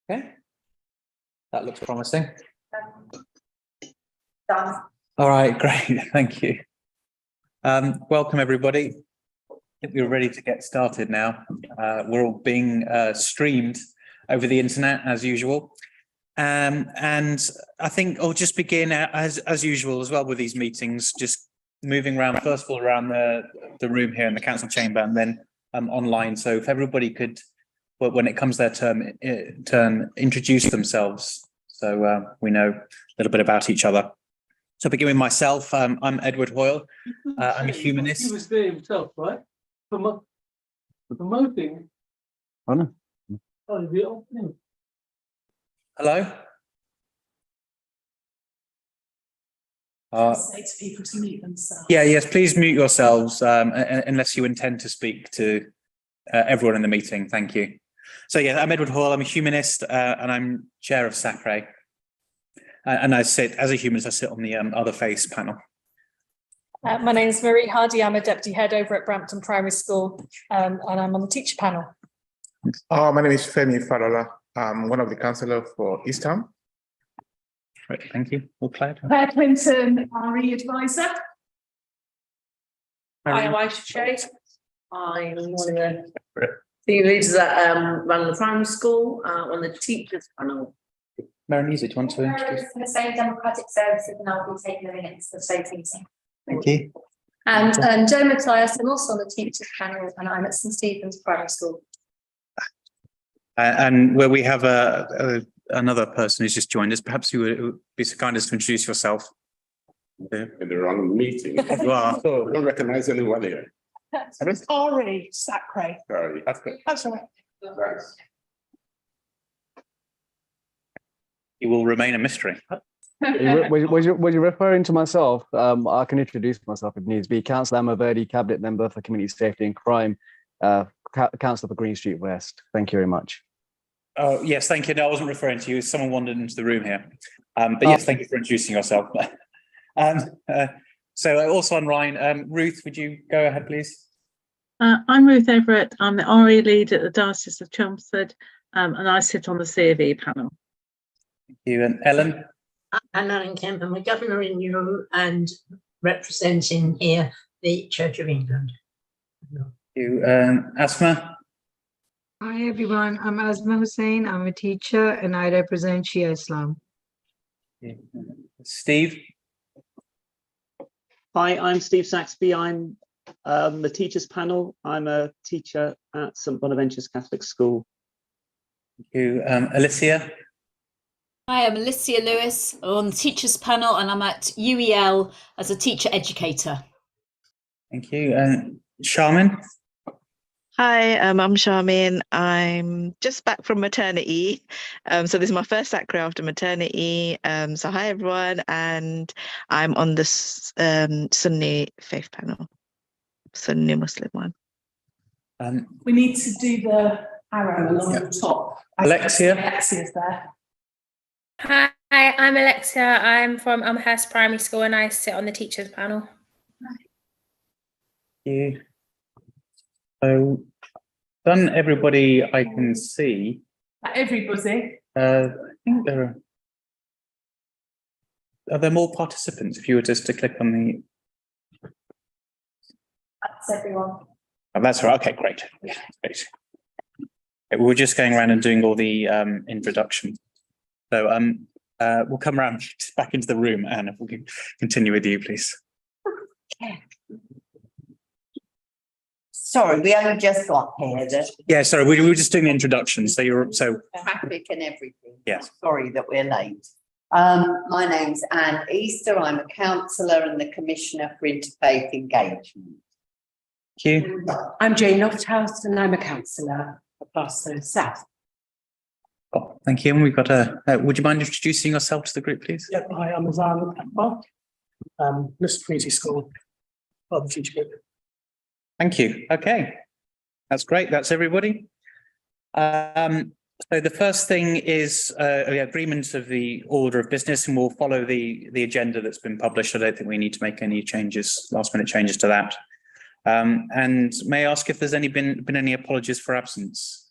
Okay, that looks promising. Done. All right, great, thank you. Welcome everybody. I think we're ready to get started now. We're all being streamed over the internet as usual. And I think I'll just begin as usual as well with these meetings, just moving around, first of all, around the room here in the council chamber and then online. So if everybody could, but when it comes their turn, introduce themselves so we know a little bit about each other. So begin with myself. I'm Edward Hoyle. I'm a humanist. He was there himself, right? Promoting. Oh, no. Oh, the opening. Hello. Say to people to mute themselves. Yes, please mute yourselves unless you intend to speak to everyone in the meeting. Thank you. So yeah, I'm Edward Hall. I'm a humanist and I'm chair of SACRE. And I sit, as a humanist, I sit on the Other Face panel. My name is Marie Hardy. I'm a deputy head over at Brampton Primary School and I'm on the teacher panel. My name is Femi Falola. I'm one of the councillors for Eastham. Right, thank you. All clear? Claire Clinton, RE advisor. I am Aisha Shade. I'm one of the team leaders that run the primary school on the teachers panel. Marinese, do you want to introduce? For the same democratic services, and I'll be taking the minutes for the same meeting. Thank you. And Joe Matthias, I'm also on the teachers panel and I'm at St Stephen's Primary School. And where we have another person who's just joined us, perhaps you would be so kind as to introduce yourself. In the wrong meeting. You are. I don't recognize anyone here. It's RE SACRE. Sorry. That's good. That's all right. Thanks. You will remain a mystery. Was you referring to myself? I can introduce myself if needs be. Councillor Emma Verdi, Cabinet Member for Community Safety and Crime, Councillor for Green Street West. Thank you very much. Oh, yes, thank you. No, I wasn't referring to you. Someone wandered into the room here. But yes, thank you for introducing yourself. So also on Ryan, Ruth, would you go ahead, please? I'm Ruth Everett. I'm the RE lead at the Diocese of Chelmsford, and I sit on the C of E panel. Thank you. And Ellen? I'm Ellen Kemp. I'm a governor in Newham and representing here the Church of England. Thank you. Asma? Hi everyone, I'm Asma Hussain. I'm a teacher and I represent Shia Islam. Steve? Hi, I'm Steve Saxby. I'm the teachers panel. I'm a teacher at St Bonaventure's Catholic School. Thank you. Alicia? Hi, I'm Alicia Lewis on the teachers panel and I'm at UEL as a teacher educator. Thank you. And Charmin? Hi, I'm Charmaine. I'm just back from maternity. So this is my first SACRE after maternity. So hi everyone, and I'm on the Sunni faith panel, Sunni Muslim one. We need to do the arrow along the top. Alexia? Alexia's there. Hi, I'm Alexia. I'm from Elmhurst Primary School and I sit on the teachers panel. Thank you. So, done everybody I can see. Everybody. I think there are there more participants if you were just to click on the. That's everyone. Oh, that's right. Okay, great. Yeah, great. Okay, we're just going around and doing all the introduction. So we'll come around back into the room, and if we can continue with you, please. Okay. Sorry, we only just got here. Yeah, sorry, we were just doing the introduction. So Traffic and everything. Yes. Sorry that we're late. My name's Anne Easter. I'm a councillor and the Commissioner for Interfaith Engagement. Thank you. I'm Jane Lofthouse and I'm a councillor for Glasgow South. Oh, thank you. And we've got would you mind introducing yourself to the group, please? Yep, hi, I'm Azan Akbar, Mr. Community School, part of the teacher group. Thank you. Okay, that's great. That's everybody. So the first thing is the agreement of the order of business, and we'll follow the agenda that's been published. I don't think we need to make any changes, last minute changes to that. And may I ask if there's been any apologies for absence?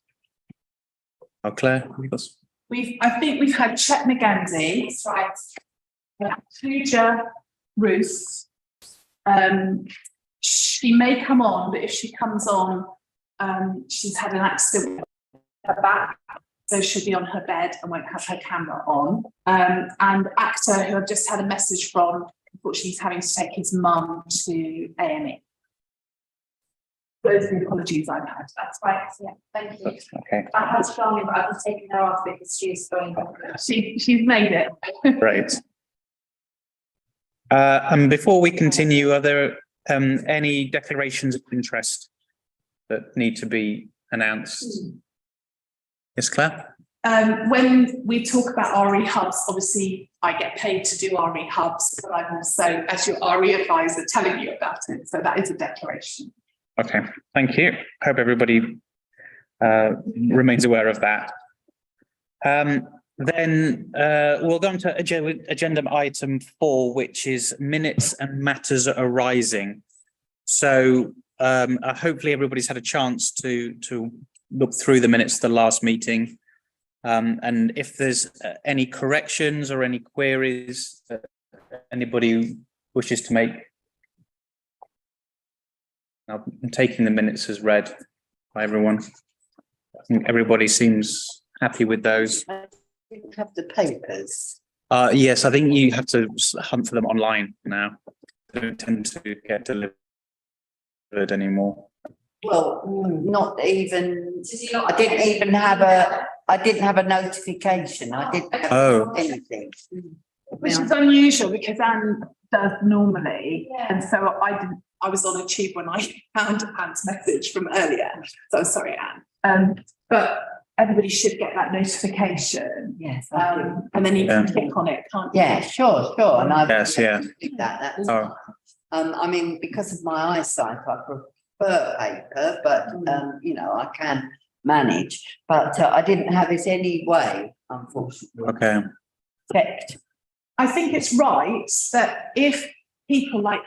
Oh, Claire, I think we've had Chet McGandy. That's right. Pooja Ruth. She may come on, but if she comes on, she's had an accident with her back, so she'll be on her bed and won't have her camera on. And actor who I've just had a message from, unfortunately he's having to take his mum to A&E. Those are the apologies I've had. That's right. Yeah, thank you. Okay. I had strongly, but I've just taken her off because she's going. She's made it. Great. And before we continue, are there any declarations of interest that need to be announced? Yes, Claire? When we talk about RE hubs, obviously I get paid to do RE hubs, but I'm also, as your RE advisor, telling you about it. So that is a declaration. Okay, thank you. Hope everybody remains aware of that. Then we'll go on to agenda item 4, which is minutes and matters arising. So hopefully everybody's had a chance to look through the minutes of the last meeting. And if there's any corrections or any queries that anybody wishes to make, I'm taking the minutes as read by everyone. I think everybody seems happy with those. Have the papers. Yes, I think you have to hunt for them online now. They don't tend to get delivered anymore. Well, not even. I didn't even have a. I didn't have a notification. I didn't have anything. Which is unusual because Anne does normally, and so I didn't. I was on a tube when I found Anne's message from earlier. So I'm sorry, Anne. But everybody should get that notification. Yes. And then you can click on it, can't you? Yeah, sure. And I yes, yeah. That's fine. I mean, because of my eyesight, I prefer paper, but you know, I can manage. But I didn't have it anyway, unfortunately. Okay. Checked. I think it's right that if people like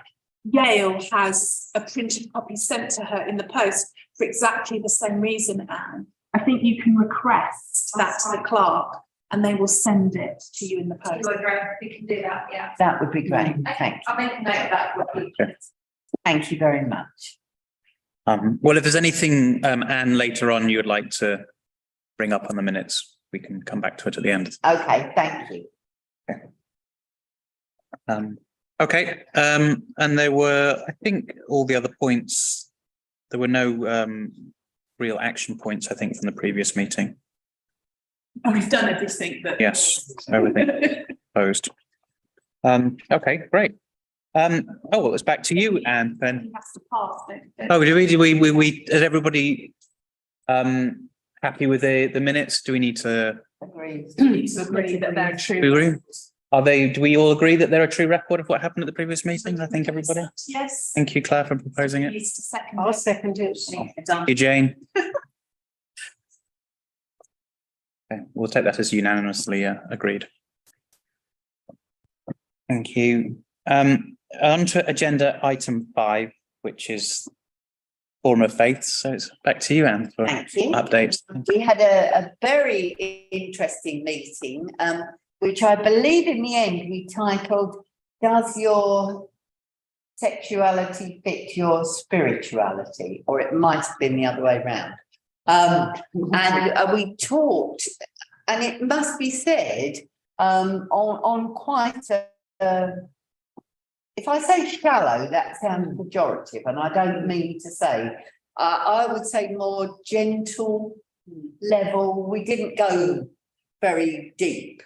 Yale has a printed copy sent to her in the post for exactly the same reason, Anne, I think you can request that to the clerk and they will send it to you in the post. We can do that, yeah. That would be great. Thank you. I'll make a note of that. Thank you very much. Well, if there's anything, Anne, later on you would like to bring up on the minutes, we can come back to it at the end. Okay, thank you. Okay. And there were, I think, all the other points. There were no real action points, I think, from the previous meeting. Oh, we've done everything that. Yes, everything posed. Okay, great. Oh, well, it's back to you, Anne, then. He has to pass, don't they? Oh, do we is everybody happy with the minutes? Do we need to? Agree. To agree that they're true. Do we agree? Do we all agree that they're a true record of what happened at the previous meeting? I think everybody. Yes. Thank you, Claire, for proposing it. I'll second it. Thank you, Jane. Okay, we'll take that as unanimously agreed. Thank you. On to agenda item 5, which is Forum of Faith. So it's back to you, Anne, for updates. We had a very interesting meeting, which I believe in the end we titled, "Does Your Sexuality Fit Your Spirituality?" Or it might have been the other way around. And we talked, and it must be said, on quite a, if I say shallow, that sounds pejorative, and I don't mean to say, I would say more gentle level. We didn't go very deep.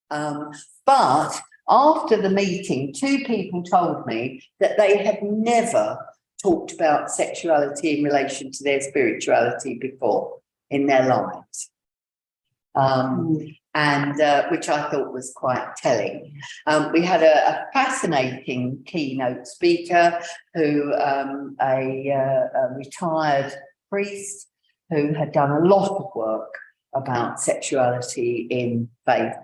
But after the meeting, 2 people told me that they had never talked about sexuality in relation to their spirituality before in their lives. And which I thought was quite telling. We had a fascinating keynote speaker who, a retired priest who had done a lot of work about sexuality in faith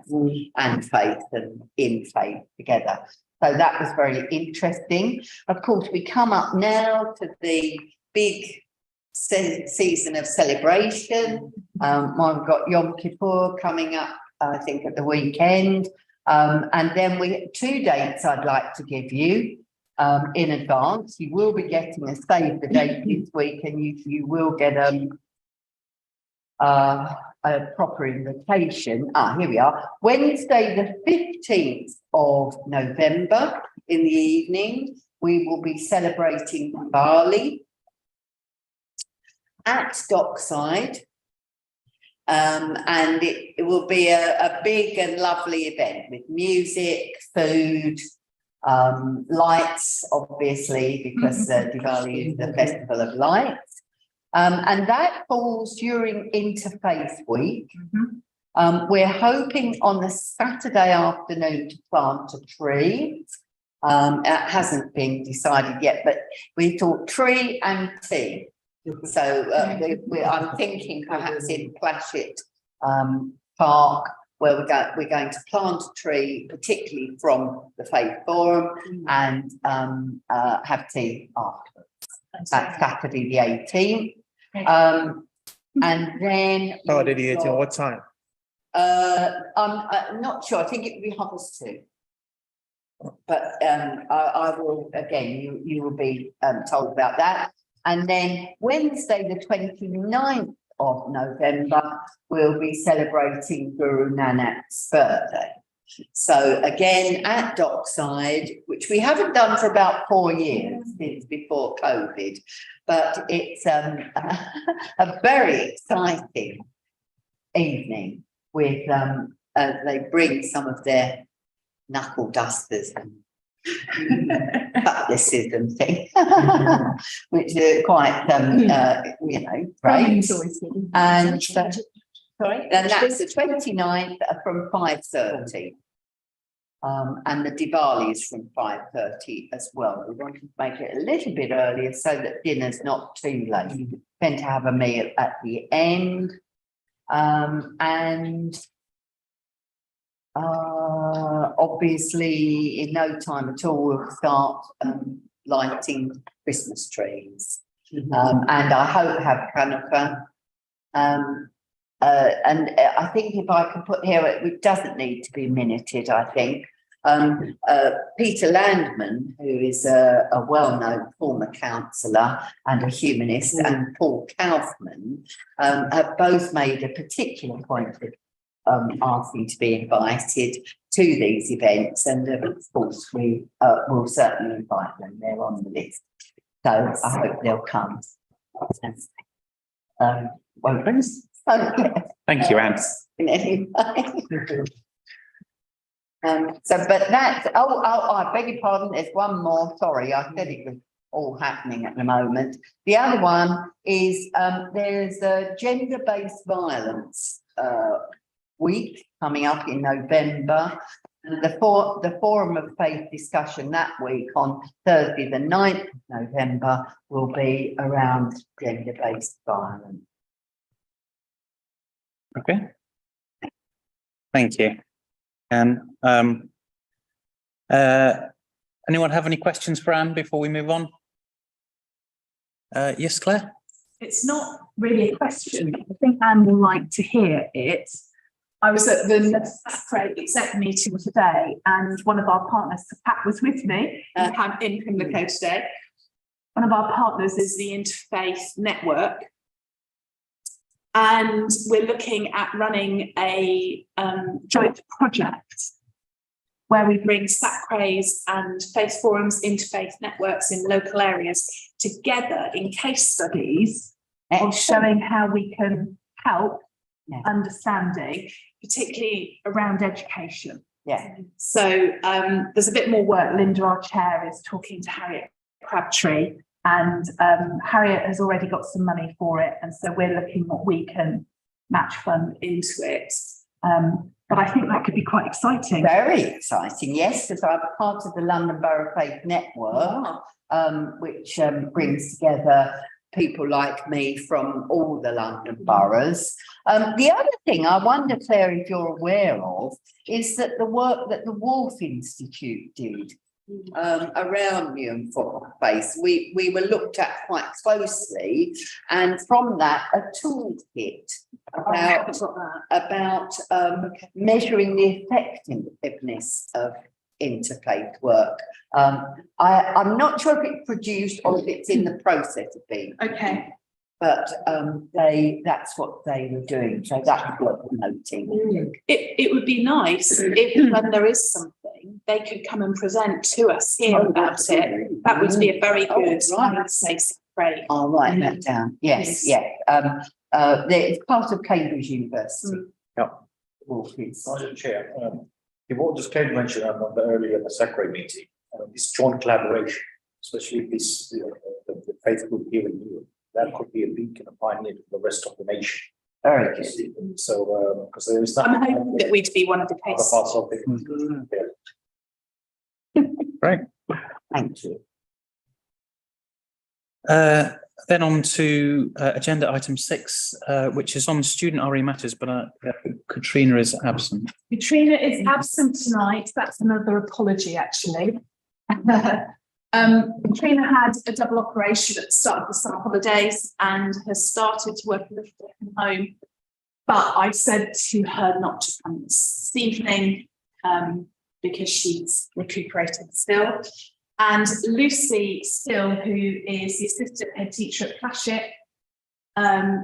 and faith and in faith together. So that was very interesting. Of course, we come up now to the big season of celebration. I've got Yom Kippur coming up, I think, at the weekend. And then 2 dates I'd like to give you in advance. You will be getting a save the date this week, and you will get a proper invitation. Here we are. Wednesday, the 15th of November in the evening, we will be celebrating Bali at Dockside. And it will be a big and lovely event with music, food, lights, obviously, because Diwali is the festival of lights. And that falls during Interfaith Week. We're hoping on the Saturday afternoon to plant a tree. It hasn't been decided yet, but we thought tree and tea. So I'm thinking perhaps in Plashet Park, where we're going to plant a tree, particularly from the Faith Forum, and have tea afterwards. That's Saturday the 18th. And then what time? I'm not sure. I think it would be 2:30. But I will, again, you will be told about that. And then Wednesday, the 29th of November, we'll be celebrating Guru Nanak's birthday. So again, at Dockside, which we haven't done for about 4 years, since before COVID, but it's a very exciting evening with, they bring some of their knuckle dusters and cutlasses and things, which are quite, great. And sorry, and that's the 29th from 5:30. And the Diwali is from 5:30 as well. We wanted to make it a little bit earlier so that dinner's not too late. You tend to have a meal at the end. Obviously, in no time at all, we'll start lighting Christmas trees. And I hope have Hanukkah. And I think if I can put here, it doesn't need to be minuted, I think. Peter Landman, who is a well-known former councillor and a humanist, and Paul Kaufman, have both made a particular point of asking to be invited to these events, and of course we will certainly invite them. They're on the list, so I hope they'll come. Thank you, Anne. In any way. But that's, I beg your pardon, there's one more, sorry, I said it was all happening at the moment. The other one is there's a gender-based violence week coming up in November. And the Forum of Faith discussion that week on Thursday, the 9th of November, will be around gender-based violence. Okay. Thank you. And anyone have any questions for Anne before we move on? Yes, Claire? It's not really a question. I think Anne will like to hear it. I was at the SACRE exec meeting today, and one of our partners, Pat, was with me in Pimlico today. One of our partners is the Interfaith Network, and we're looking at running a joint project where we bring SACREs and faith forums, interfaith networks in local areas together in case studies of showing how we can help understanding, particularly around education. So there's a bit more work. Linda, our chair, is talking to Harriet Crabtree, and Harriet has already got some money for it, and so we're looking what we can match fund into it. But I think that could be quite exciting. Very exciting, yes, because I'm part of the London Borough Faith Network, which brings together people like me from all the London boroughs. The other thing I wonder, Claire, if you're aware of, is that the work that the Wolf Institute did around Newham Football Place, we were looked at quite closely, and from that, a toolkit about measuring the effectiveness of interfaith work. I'm not sure if it's produced or if it's in the process of being. Okay. But that's what they were doing, so that's what we're noting. It would be nice if when there is something, they could come and present to us here about it. That would be a very good, I would say, great. I'll write that down, yes, yeah. It's part of Cambridge University. Madam Chair, what just came to mention earlier in the SACRE meeting, this joint collaboration, especially this the faith group here in Europe, that could be a beacon of pioneer to the rest of the nation. Very good. So, because there is I'm hoping that we'd be one of the cases. parts of it. Right. Thank you. Then on to agenda item 6, which is on student RE matters, but Katrina is absent. Katrina is absent tonight. That's another apology, actually. Katrina had a double operation at the start of the summer holidays and has started to work a little bit from home. But I said to her not to come this evening because she's recuperating still. And Lucy Still, who is the assistant head teacher at Plashet,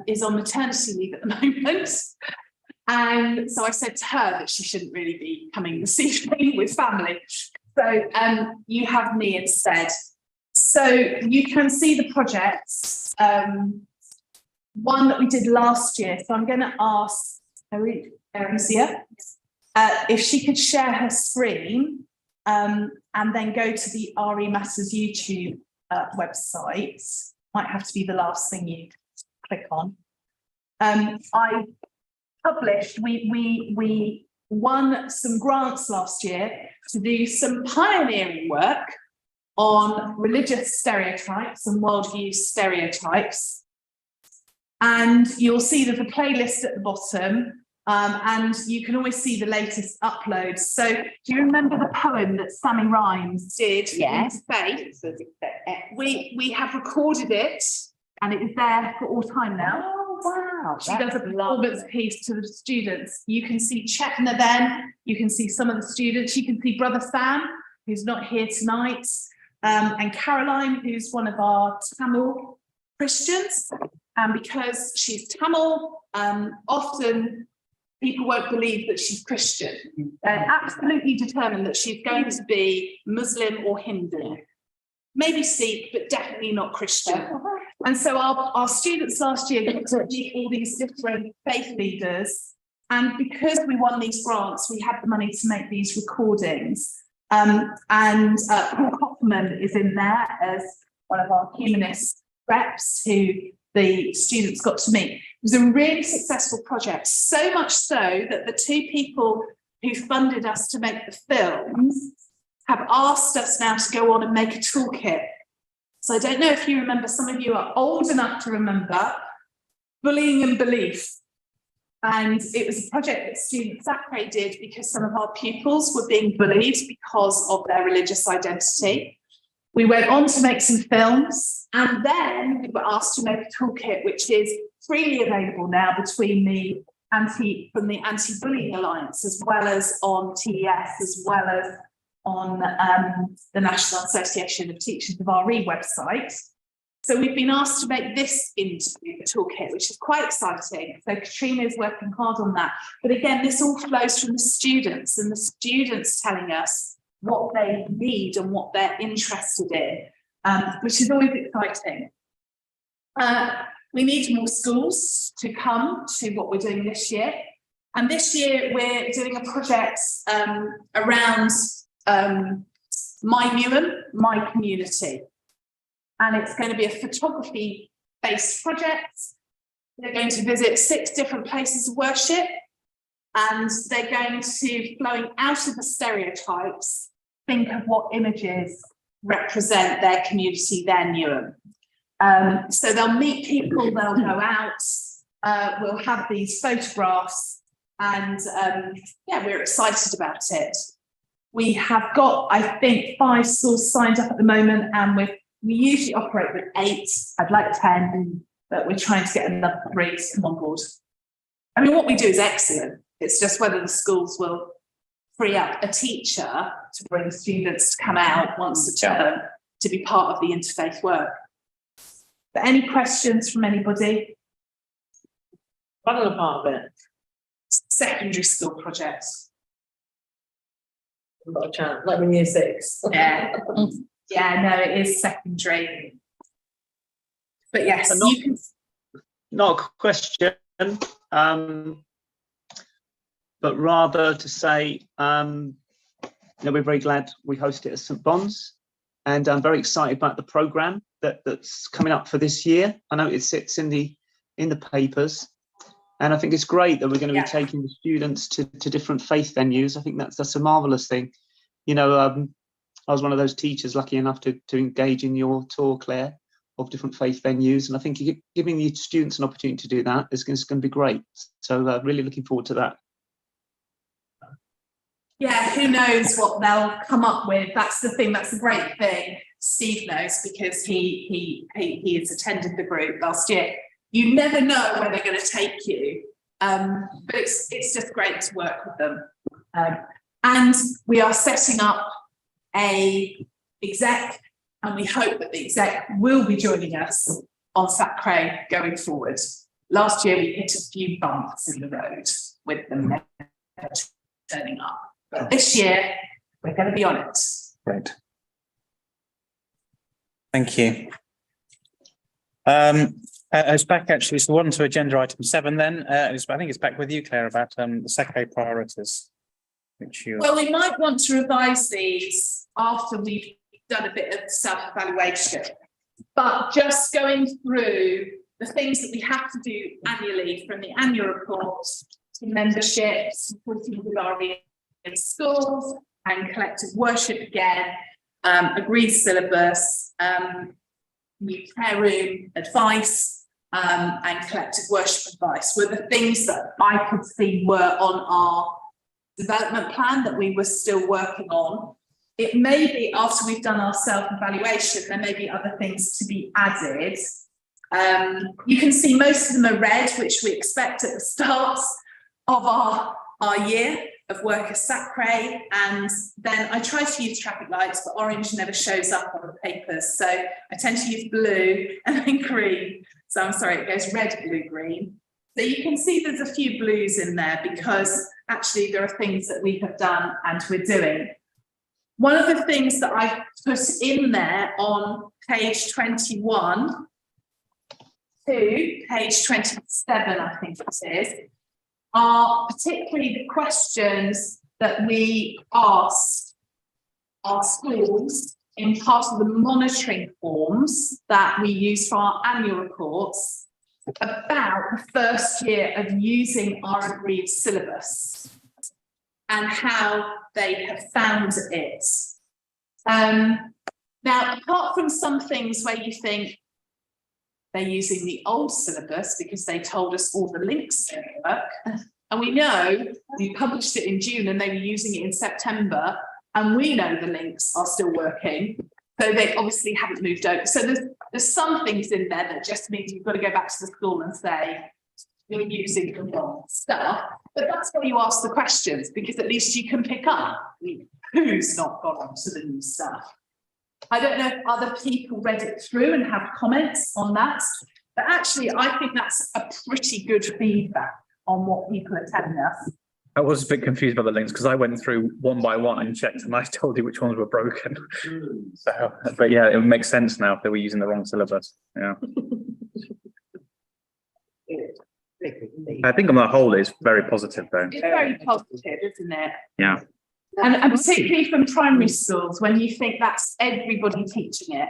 is on maternity leave at the moment. And so I said to her that she shouldn't really be coming this evening with family. So you have me instead. So you can see the projects, one that we did last year. So I'm going to ask Erisia if she could share her screen and then go to the RE Matters YouTube website. Might have to be the last thing you click on. I published, we won some grants last year to do some pioneering work on religious stereotypes and worldview stereotypes. And you'll see there's a playlist at the bottom, and you can always see the latest uploads. So do you remember the poem that Sammy Rhymes did? Yes. Faith? We have recorded it, and it is there for all time now. Wow. She does a performance piece to the students. You can see Chetna then, you can see some of the students, you can see Brother Sam, who's not here tonight, and Caroline, who's one of our Tamil Christians. And because she's Tamil, often people won't believe that she's Christian. They're absolutely determined that she's going to be Muslim or Hindu. Maybe Sikh, but definitely not Christian. And so our students last year got to meet all these different faith leaders. And because we won these grants, we had the money to make these recordings. Paul Hoffman is in there as one of our humanist reps who the students got to meet. It was a really successful project, so much so that the two people who funded us to make the films have asked us now to go on and make a toolkit. So I don't know if you remember, some of you are old enough to remember Bullying and Belief. And it was a project that Student SACRE did because some of our pupils were being bullied because of their religious identity. We went on to make some films, and then we were asked to make a toolkit, which is freely available now between the Anti-Bullying Alliance, as well as on TES, as well as on the National Association of Teachers of RE website. So we've been asked to make this into the toolkit, which is quite exciting. So Katrina is working hard on that. But again, this all flows from the students, and the students telling us what they need and what they're interested in, which is always exciting. We need more schools to come to what we're doing this year. And this year we're doing a project around My Newham, My Community. And it's going to be a photography-based project. They're going to visit 6 different places of worship, and they're going to, flowing out of the stereotypes, think of what images represent their community, their Newham. So they'll meet people, they'll go out, we'll have these photographs, and yeah, we're excited about it. We have got, I think, 5 schools signed up at the moment, and we usually operate with 8. I'd like 10, but we're trying to get another 3 to come on board. I mean, what we do is excellent. It's just whether the schools will free up a teacher to bring students to come out once a term to be part of the interfaith work. But any questions from anybody? One other part of it. Secondary school projects. Not a chance, like in year 6. Yeah. Yeah, no, it is secondary. But yes, you can. Not a question, but rather to say, we're very glad we hosted it at St Bon's, and I'm very excited about the programme that's coming up for this year. I know it sits in the papers, and I think it's great that we're going to be taking the students to different faith venues. I think that's a marvellous thing. You know, I was one of those teachers lucky enough to engage in your tour, Claire, of different faith venues, and I think giving the students an opportunity to do that is going to be great. So really looking forward to that. Yeah, who knows what they'll come up with. That's the thing, that's the great thing. Steve knows because he has attended the group last year. You never know where they're going to take you, but it's just great to work with them. And we are setting up a exec, and we hope that the exec will be joining us on SACRE going forward. Last year we hit a few bumps in the road with them never turning up. But this year we're going to be on it. Great. Thank you. It's back actually, so on to agenda item 7 then. I think it's back with you, Claire, about the SACRE priorities. Well, we might want to revise these after we've done a bit of self-evaluation, but just going through the things that we have to do annually, from the annual report to membership, supporting with our in schools and collective worship again, agreed syllabus, new prayer room advice, and collective worship advice were the things that I could see were on our development plan that we were still working on. It may be after we've done our self-evaluation, there may be other things to be added. You can see most of them are red, which we expect at the start of our year of work as SACRE, and then I try to use traffic lights, but orange never shows up on the papers, so I tend to use blue and then green. So I'm sorry, it goes red, blue, green. So you can see there's a few blues in there because actually there are things that we have done and we're doing. One of the things that I've put in there on page 21 to page 27, I think it is, are particularly the questions that we asked our schools in part of the monitoring forms that we use for our annual reports about the first year of using our agreed syllabus and how they have found it. Now, apart from some things where you think they're using the old syllabus because they told us all the links don't work, and we know we published it in June and they were using it in September, and we know the links are still working, so they obviously haven't moved over. So there's some things in there that just means you've got to go back to the school and say, you're using the wrong stuff. But that's why you ask the questions, because at least you can pick up who's not gone on to the new stuff. I don't know if other people read it through and have comments on that, but actually I think that's a pretty good feedback on what people are telling us. I was a bit confused by the links because I went through one by one and checked, and I told you which ones were broken. So, but yeah, it makes sense now if they were using the wrong syllabus. Yeah. I think on the whole it's very positive though. It's very positive, isn't it? Yeah. And particularly from primary schools, when you think that's everybody teaching it.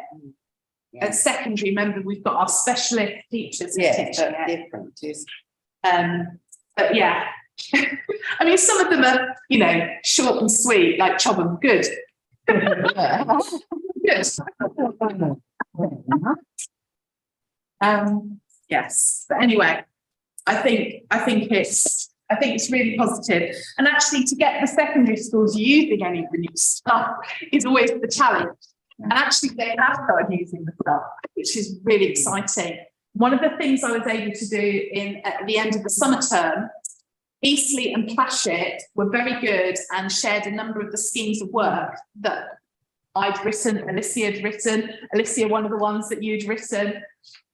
Yeah. At secondary, remember, we've got our specialist teachers teaching it. Different. But yeah. I mean, some of them are, you know, short and sweet, like Chobham. Good. Good. Yes. But anyway, I think it's I think it's really positive. And actually to get the secondary schools using any of the new stuff is always the challenge. And actually they have started using the stuff, which is really exciting. One of the things I was able to do at the end of the summer term, Eastleigh and Plashet were very good and shared a number of the schemes of work that I'd written, Alicia had written, Alicia, one of the ones that you'd written,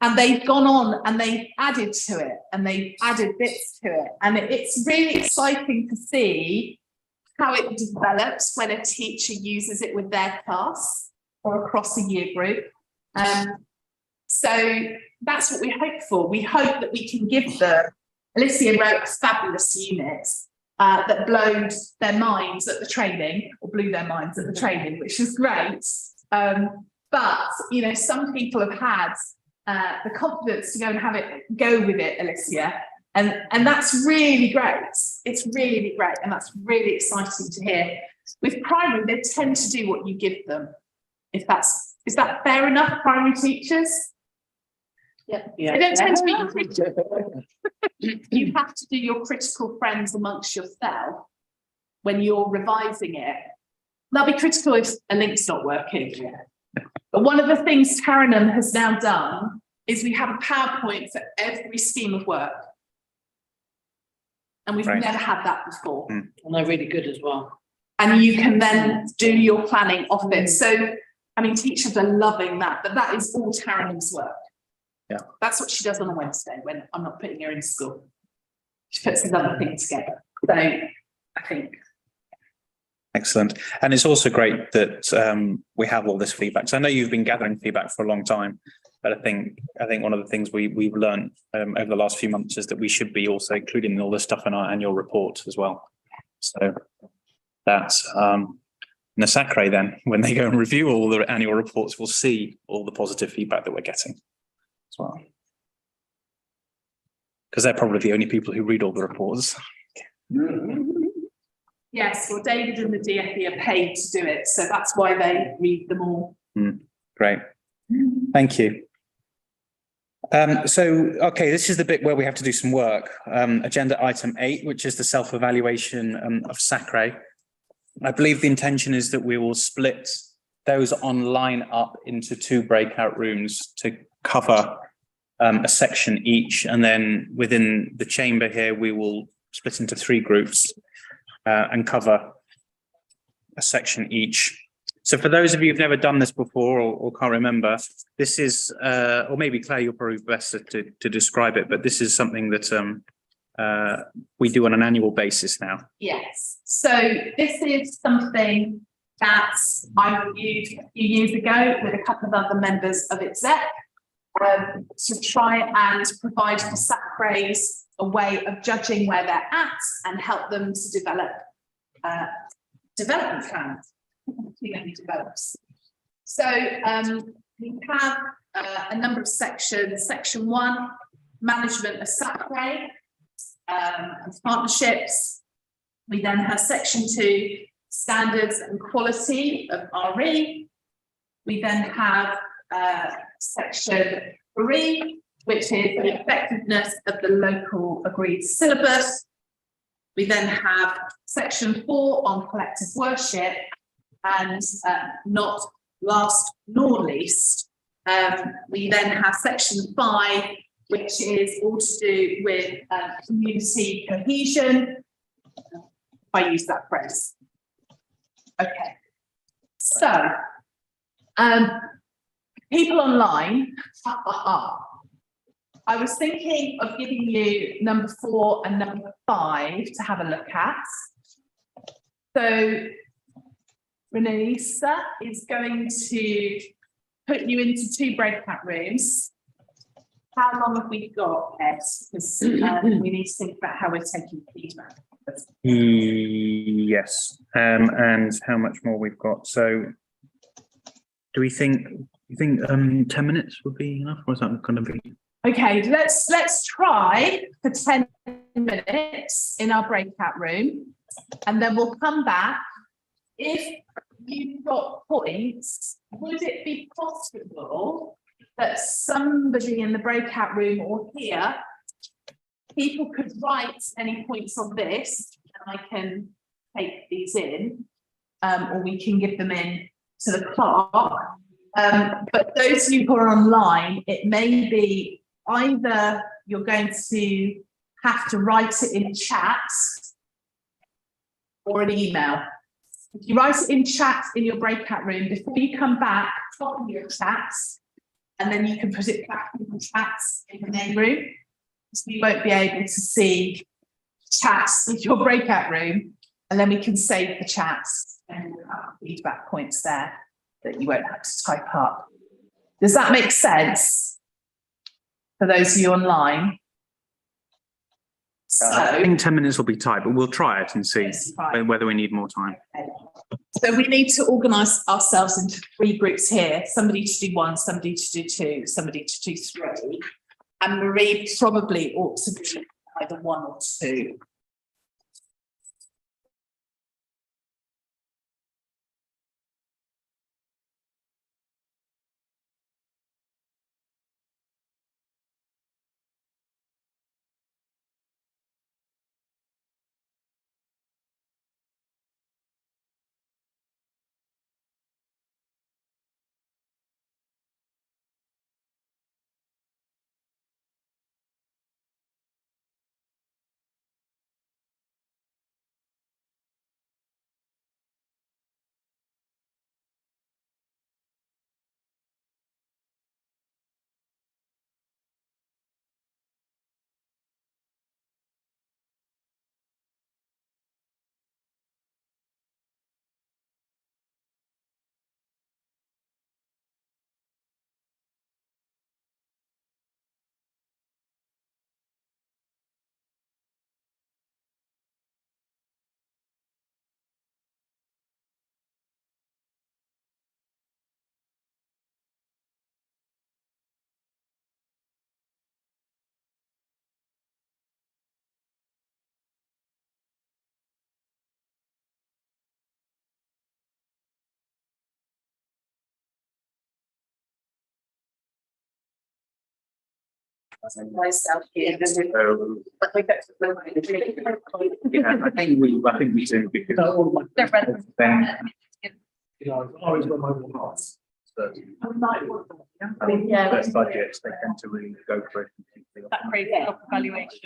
and they've gone on and they've added to it and they've added bits to it. And it's really exciting to see how it develops when a teacher uses it with their class or across a year group. So that's what we hope for. We hope that we can give them, Alicia wrote a fabulous unit that blew their minds at the training, which is great. But, you know, some people have had the confidence to go and go with it, Alicia. And that's really great. It's really great. And that's really exciting to hear. With primary, they tend to do what you give them. Is that fair enough, primary teachers? Yeah. They don't tend to be critical. You have to do your critical friends amongst yourself when you're revising it. They'll be critical if a link's not working. Yeah. But one of the things Taranum has now done is we have a PowerPoint for every scheme of work. And we've never had that before. And they're really good as well. And you can then do your planning off it. So, I mean, teachers are loving that, but that is all Taranum's work. Yeah. That's what she does on a Wednesday when I'm not putting her in school. She puts another thing together. So I think. Excellent. And it's also great that we have all this feedback. So I know you've been gathering feedback for a long time, but I think one of the things we've learned over the last few months is that we should be also including all this stuff in our annual report as well. So that's the SACRE then, when they go and review all the annual reports, we'll see all the positive feedback that we're getting as well. Because they're probably the only people who read all the reports. Yes, well, David and the DFE are paid to do it, so that's why they read them all. Great, thank you. Okay, this is the bit where we have to do some work. Agenda item 8, which is the self-evaluation of SACRE. I believe the intention is that we will split those online up into 2 breakout rooms to cover a section each, and then within the chamber here we will split into 3 groups and cover a section each. So for those of you who've never done this before or can't remember, this is or maybe Claire, you're probably best to describe it, but this is something that we do on an annual basis now. Yes, so this is something that I reviewed a few years ago with a couple of other members of exec to try and provide for SACREs a way of judging where they're at and help them to develop development plans. So we have a number of sections. Section 1, management of SACRE and partnerships. We then have section 2, standards and quality of RE. We then have section 3, which is the effectiveness of the local agreed syllabus. We then have section 4 on collective worship, and not last nor least, we then have section 5, which is all to do with community cohesion. I use that phrase. Okay, so people online, I was thinking of giving you number 4 and number 5 to have a look at. So Renelisa is going to put you into 2 breakout rooms. How long have we got, Ed? Because we need to think about how we're taking feedback. Yes, and how much more we've got. So do you think 10 minutes would be enough, or is that going to be? Okay, let's try for 10 minutes in our breakout room, and then we'll come back. If you've got points, would it be possible that somebody in the breakout room or here people could write any points on this, and I can take these in, or we can give them in to the clerk. But those of you who are online, it may be either you're going to have to write it in chat or an email. If you write it in chat in your breakout room, before you come back, copy your chats, and then you can put it back in the chats in the main room. So you won't be able to see chats in your breakout room, and then we can save the chats and we'll have feedback points there that you won't have to type up. Does that make sense for those of you online? I think 10 minutes will be tight, but we'll try it and see whether we need more time. So we need to organise ourselves into 3 groups here, somebody to do 1, somebody to do 2, somebody to do 3. And Marie probably ought to be either 1 or 2. Myself here. Yeah, I think we do because then I always got my own hearts. So, Yeah. first budgets, they tend to really go for it. That crazy evaluation.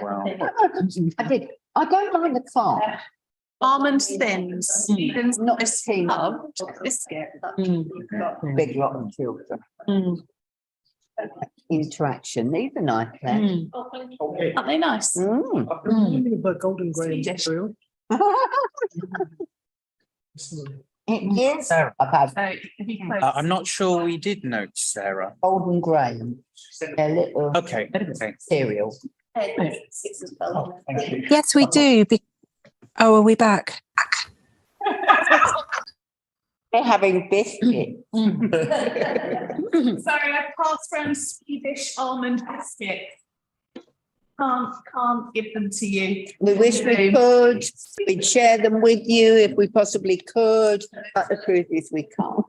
Wow. I did. I don't like the farm. Almond thins. Thins Not biscuit. Biscuit. Big lot of children. Interaction. These are nice. Then. Aren't they nice? Golden grain cereal. It is. I've had I'm not sure we did note Sarah. golden grain. A little Okay. cereal. Yes, we do. Oh, are we back? They're having biscuit. Sorry, I passed around Swedish almond biscuit. Can't give them to you. We wish we could. We'd share them with you if we possibly could, but the truth is we can't.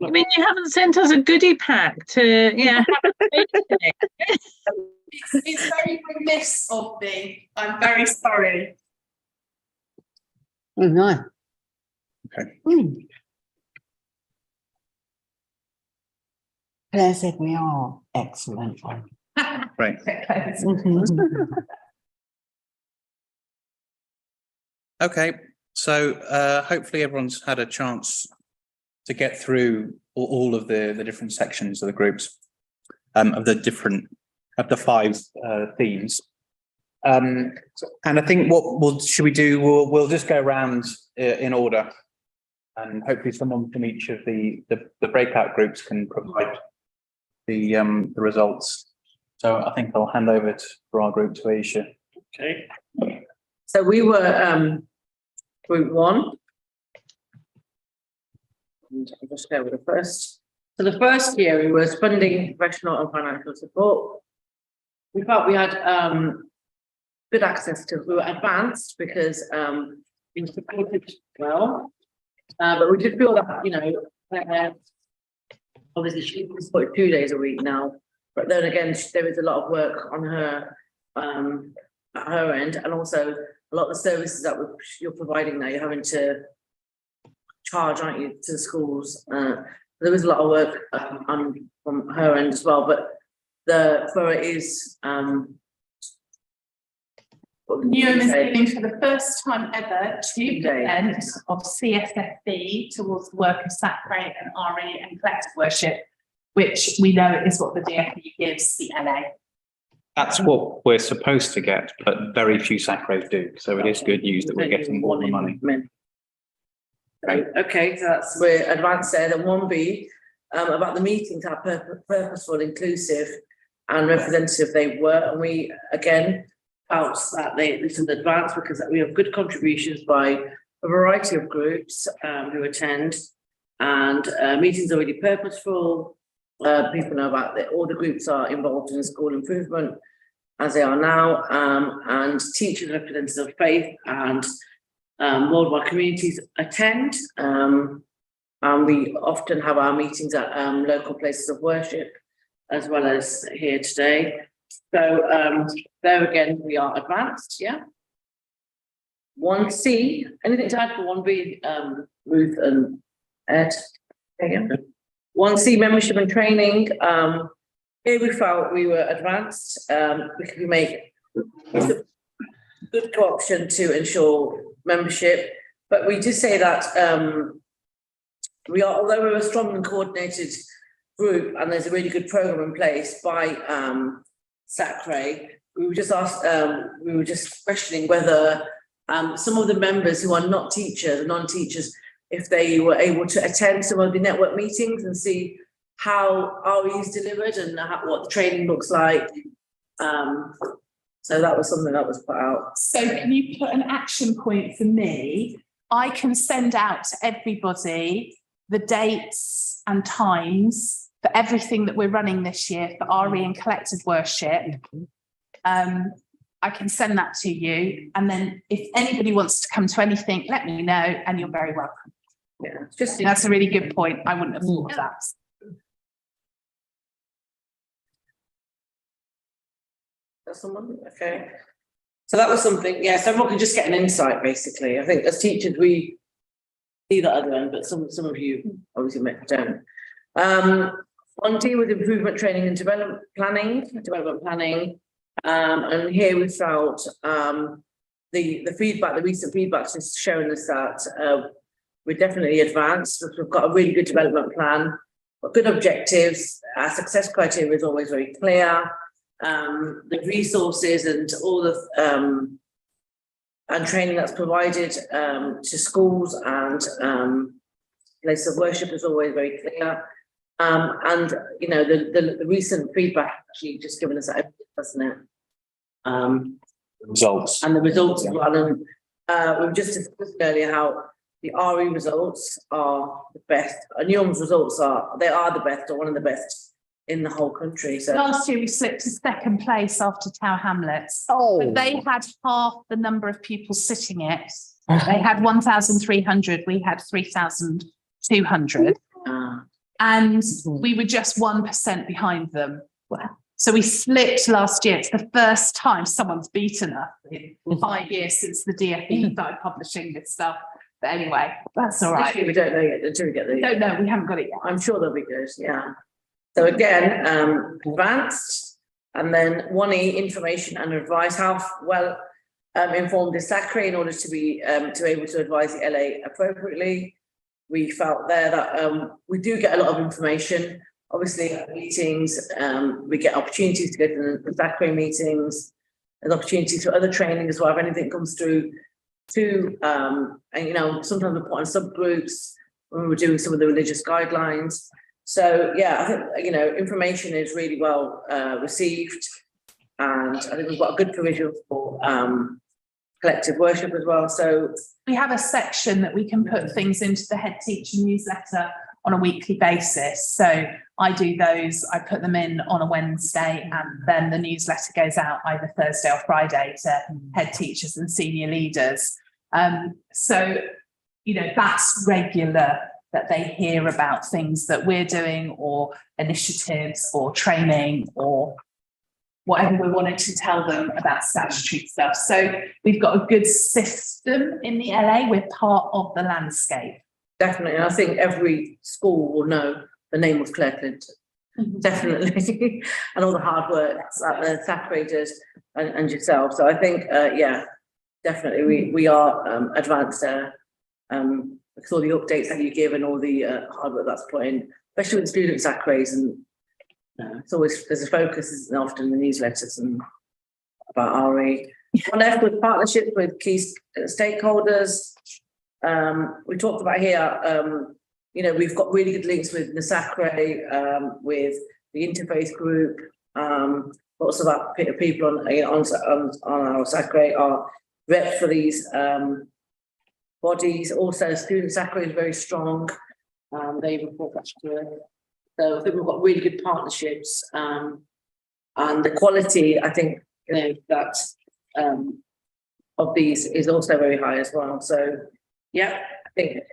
I mean, you haven't sent us a goodie pack to, have a birthday. It's very remiss of me. I'm very sorry. Oh, no. Okay. Claire said we are excellent. Right. Okay. So hopefully everyone's had a chance to get through all of the different sections of the groups of the 5 themes. And I think should we do? We'll just go around in order, and hopefully someone from each of the breakout groups can provide the results. So I think I'll hand over for our group to Aisha. Okay. So we were group 1. And I'll just go with the first. So the first area was funding, professional and financial support. We felt we had good access to. We were advanced because we were supported well, but we did feel that obviously she was supported 2 days a week now, but then again there is a lot of work on her at her end, and also a lot of the services that you're providing now, you're having to charge, aren't you, to the schools. There was a lot of work from her end as well, but the FOA is Newham is giving for the first time ever 2% of CSFB towards the work of SACRE and RE and collective worship, which we know is what the DFE gives the LA. That's what we're supposed to get, but very few SACREs do. So it is good news that we're getting more the money. Right. Okay, so we're advanced there. Then 1B about the meetings, how purposeful, inclusive, and representative they were, and we again felt that this is advanced because we have good contributions by a variety of groups who attend, and meetings are really purposeful. People know about all the groups are involved in school improvement as they are now, and teachers, representatives of faith, and worldwide communities attend, and we often have our meetings at local places of worship as well as here today. So there again we are advanced. 1C, anything to add for 1B, Ruth and Ed? 1C, membership and training. Here we felt we were advanced because we make a good co-option to ensure membership, but we did say that although we're a strong and coordinated group and there's a really good program in place by SACRE, we were just questioning whether some of the members who are not teachers and non-teachers, if they were able to attend some of the network meetings and see how RE is delivered and what the training looks like. So that was something that was put out. So can you put an action point for me? I can send out to everybody the dates and times for everything that we're running this year for RE and collective worship. I can send that to you, and then if anybody wants to come to anything, let me know, and you're very welcome. That's a really good point. I wouldn't have thought of that. Someone? Okay. So that was something, so everyone can just get an insight, basically. I think as teachers, we see that other end, but some of you obviously don't. 1D with improvement training and development planning. And here we felt the feedback, the recent feedback has shown us that we're definitely advanced. We've got a really good development plan, got good objectives. Our success criteria is always very clear. The resources and all the and training that's provided to schools and places of worship is always very clear. And you know, the recent feedback actually just given us that, doesn't it? Results. And the results as well. And we were just discussing earlier how the RE results are the best. NUM's results are the best, or one of the best in the whole country. So last year we slipped to second place after Tower Hamlets. Oh. But they had half the number of pupils sitting it. They had 1,300. We had 3,200. And we were just 1% behind them. Wow. So we slipped last year. It's the first time someone's beaten us in 5 years since the DFE started publishing this stuff. But anyway, that's all right. we don't know yet until we get the. Don't know. We haven't got it yet. I'm sure they'll be good. Yeah. So again, advanced, and then 1E, information and advice. How well informed is SACRE in order to be to able to advise the LA appropriately? We felt there that we do get a lot of information. Obviously, at meetings, we get opportunities to go to the SACRE meetings. There's opportunities for other training as well. If anything comes through to, and you know, sometimes we put on subgroups when we're doing some of the religious guidelines. So yeah, I think, you know, information is really well received, and I think we've got a good provision for collective worship as well. So we have a section that we can put things into the head teacher newsletter on a weekly basis. So I do those, I put them in on a Wednesday, and then the newsletter goes out either Thursday or Friday to head teachers and senior leaders. So, you know, that's regular, that they hear about things that we're doing, or initiatives or training or whatever we wanted to tell them about statutory stuff. So we've got a good system in the LA. We're part of the landscape. Definitely. I think every school will know the name of Claire Clinton. Definitely. And all the hard work that the SACRE does and yourself. So I think, yeah, definitely we are advanced there. Because all the updates that you give and all the hard work that's put in, especially with student SACREs, and it's always, there's a focus, isn't often in the newsletters and about RE. On left with partnerships with key stakeholders. We talked about here, you know, we've got really good links with the SACRE, with the interfaith group. Lots of our people on our SACRE are reps for these bodies. Also, student SACRE is very strong. They report back to us. So I think we've got really good partnerships, and the quality, I think, you know, that of these is also very high as well. So yeah, I think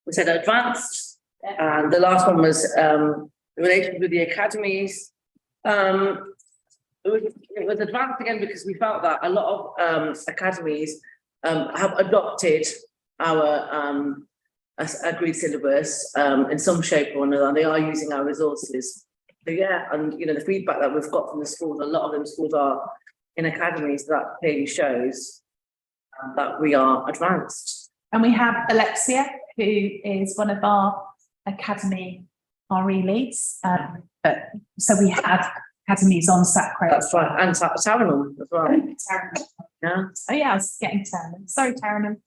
we said advanced, and the last one was the relationship with the academies. It was advanced again because we felt that a lot of academies have adopted our agreed syllabus in some shape or another, and they are using our resources. So yeah, and you know, the feedback that we've got from the schools, a lot of them schools are in academies, that clearly shows that we are advanced. And we have Alexia, who is one of our academy RE leads. So we have academies on SACRE. That's right, and Taranum as well. Yeah. Oh yeah, I was getting Taranum. Sorry, Taranum.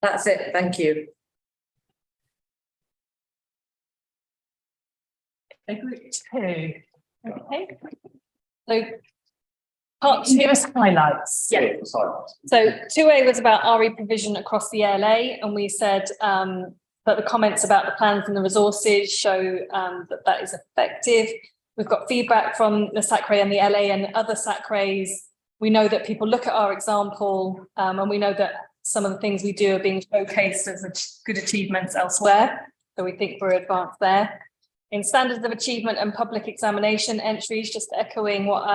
That's it. Thank you. Group 2. Okay. So part 2 give us highlights. Yeah. So 2A was about RE provision across the LA, and we said that the comments about the plans and the resources show that is effective. We've got feedback from the SACRE and the LA and other SACREs. We know that people look at our example, and we know that some of the things we do are being showcased as good achievements elsewhere. So we think we're advanced there. In standards of achievement and public examination entries, just echoing what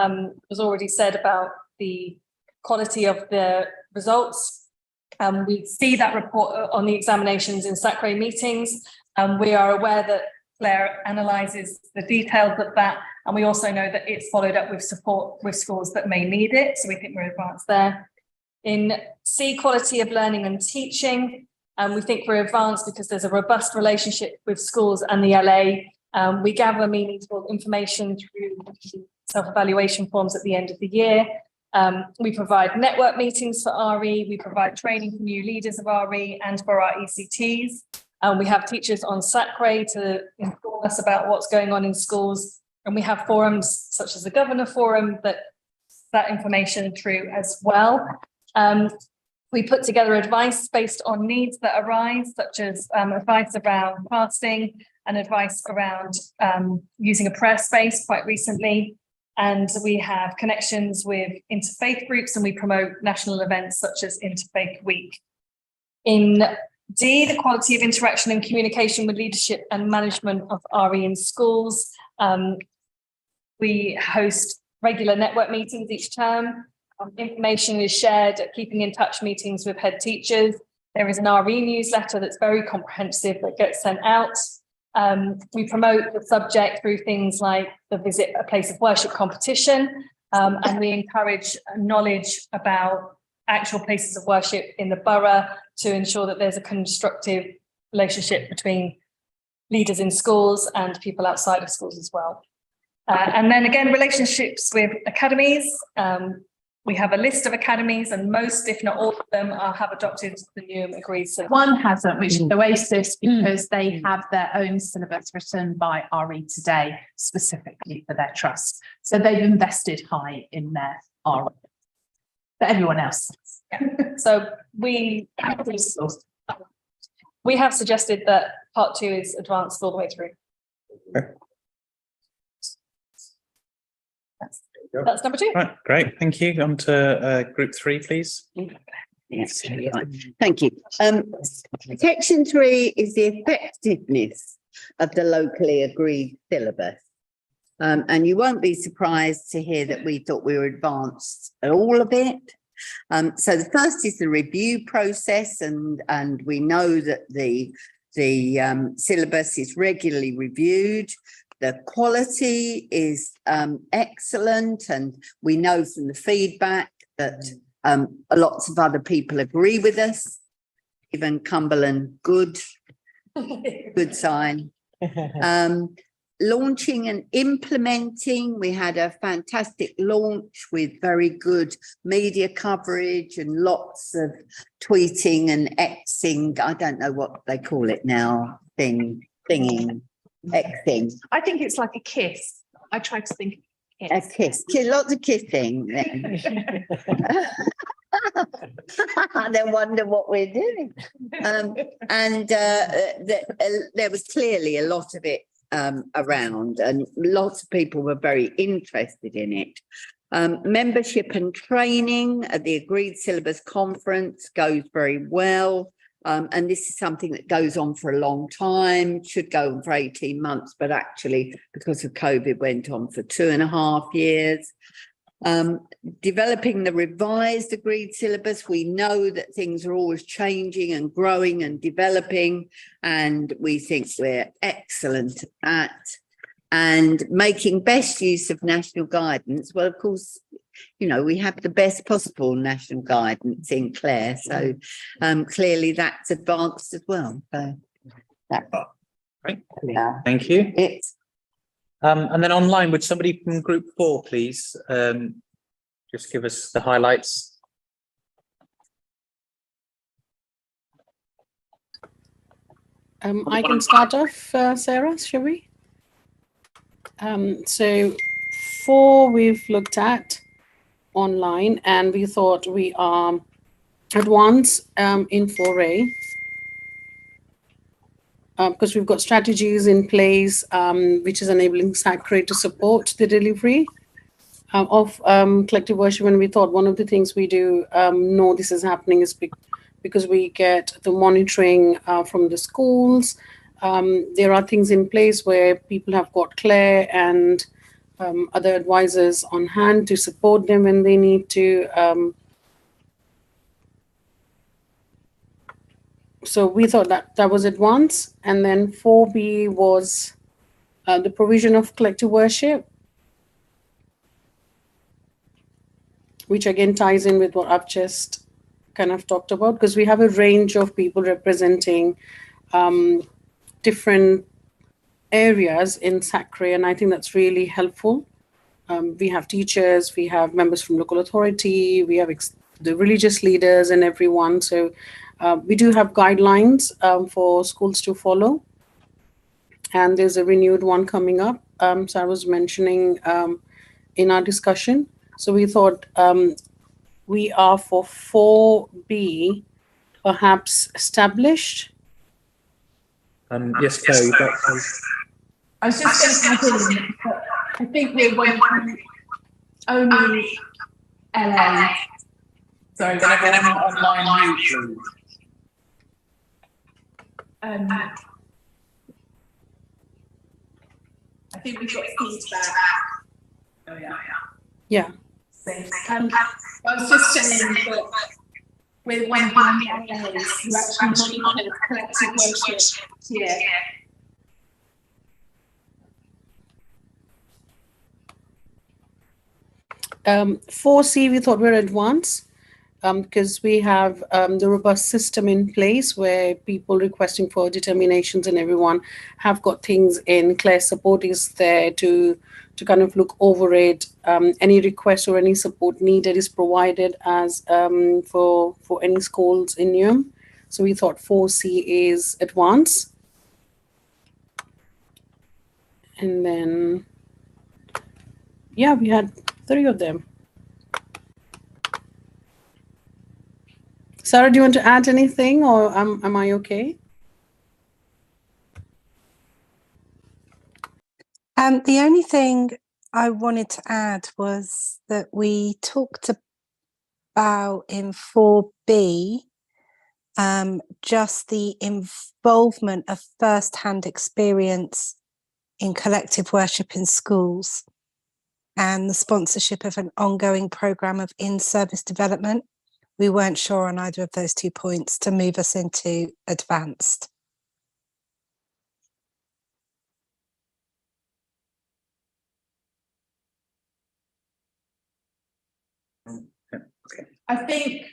was already said about the quality of the results. We see that report on the examinations in SACRE meetings. We are aware that Claire analyses the details of that, And we also know that it's followed up with support with schools that may need it. So we think we're advanced there. In C, quality of learning and teaching, we think we're advanced because there's a robust relationship with schools and the LA. We gather meaningful information through self-evaluation forms at the end of the year. We provide network meetings for RE, we provide training for new leaders of RE and for our ECTs. We have teachers on SACRE to inform us about what's going on in schools. And we have forums such as the Governor Forum that information through as well. We put together advice based on needs that arise, such as advice around fasting and advice around using a prayer space quite recently. And we have connections with interfaith groups, and we promote national events such as Interfaith Week. In D, the quality of interaction and communication with leadership and management of RE in schools. We host regular network meetings each term. Information is shared at keeping in touch meetings with head teachers. There is an RE newsletter that's very comprehensive that gets sent out. We promote the subject through things like the Visit a Place of Worship competition, and we encourage knowledge about actual places of worship in the borough to ensure that there's a constructive relationship between leaders in schools and people outside of schools as well. And then again, relationships with academies. We have a list of academies, and most, if not all of them, have adopted the new agreed syllabus. One hasn't, which is Oasis, because they have their own syllabus written by RE Today, specifically for their trust. So they've invested high in their RE. But everyone else. So we have suggested that part 2 is advanced all the way through. Okay. That's number 2. Right, great, thank you. On to group 3, please. Yes, thank you. Section 3 is the effectiveness of the locally agreed syllabus. And you won't be surprised to hear that we thought we were advanced at all of it. So the first is the review process, and we know that the syllabus is regularly reviewed. The quality is excellent, and we know from the feedback that lots of other people agree with us. Even Cumberland, good sign. Launching and implementing, we had a fantastic launch with very good media coverage and lots of tweeting and Xing. I don't know what they call it now, thinging, Xing. I think it's like a kiss. I tried to think of a kiss. Lots of kissing then. I then wonder what we're doing. There was clearly a lot of it around, and lots of people were very interested in it. Membership and training at the Agreed Syllabus Conference goes very well. And this is something that goes on for a long time, should go on for 18 months, but actually, because of COVID, went on for 2.5 years. Developing the revised agreed syllabus, we know that things are always changing and growing and developing, and we think we're excellent at that. And making best use of national guidance. Well, of course, you know, we have the best possible national guidance in Clare, so clearly that's advanced as well. So that's Great. Yeah. Thank you. And then online, would somebody from group 4, please, just give us the highlights? I can start off, Sarah, shall we? So 4 we've looked at online, and we thought we are advanced in 4A. Because we've got strategies in place, which is enabling SACRE to support the delivery of collective worship. And we thought one of the things we do know this is happening is because we get the monitoring from the schools. There are things in place where people have got Claire and other advisors on hand to support them when they need to. So we thought that was advanced. And then 4B was the provision of collective worship. which again ties in with what I've just kind of talked about, because we have a range of people representing different areas in SACRE, and I think that's really helpful. We have teachers, we have members from local authority, we have the religious leaders and everyone. So we do have guidelines for schools to follow. And there's a renewed one coming up. So I was mentioning in our discussion. So we thought we are for 4B perhaps established. Yes, Chloe. I was just going to add in, but I think we're one of the only LA. Sorry, Can everyone online mute, I think we've got feedback. Oh yeah. Yeah. I was just saying that we're one of the only LAs who actually monitor collective worship here. 4C, we thought we're advanced because we have the robust system in place where people requesting for determinations and everyone have got things in. Claire support is there to kind of look over it. Any request or any support needed is provided as for any schools in NUM. So we thought 4C is advanced. And then, yeah, we had 3 of them. Sarah, do you want to add anything, or am I okay? The only thing I wanted to add was that we talked about in 4B just the involvement of first-hand experience in collective worship in schools, and the sponsorship of an ongoing programme of in-service development. We weren't sure on either of those 2 points to move us into advanced. I think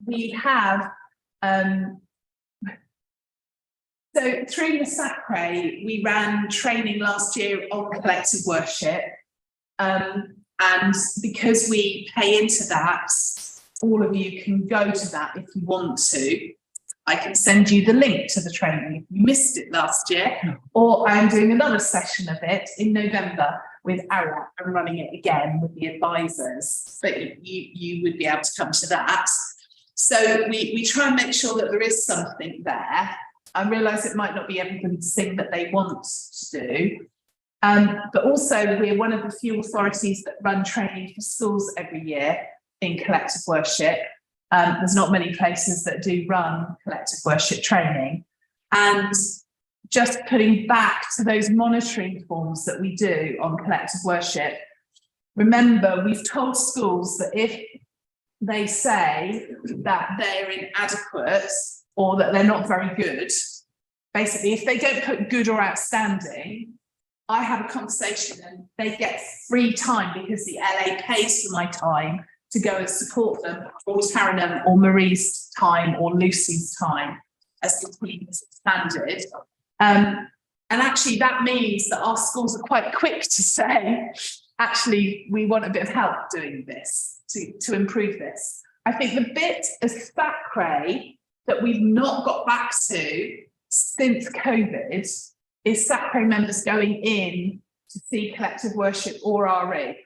we have, so through the SACRE, we ran training last year on collective worship. And because we pay into that, all of you can go to that if you want to. I can send you the link to the training if you missed it last year, or I'm doing another session of it in November with Ara. I'm running it again with the advisors, but you would be able to come to that. So we try and make sure that there is something there. I realise it might not be everybody's thing that they want to do. But also we're one of the few authorities that run training for schools every year in collective worship. There's not many places that do run collective worship training. And just putting back to those monitoring forms that we do on collective worship, remember, we've told schools that if they say that they're inadequate or that they're not very good, basically, if they don't put good or outstanding, I have a conversation and they get free time because the LA pays for my time to go and support them, or Taranum or Marie's time or Lucy's time as the team is expanded. And actually that means that our schools are quite quick to say, actually, we want a bit of help doing this to improve this. I think the bit of SACRE that we've not got back to since COVID is SACRE members going in to see collective worship or RE.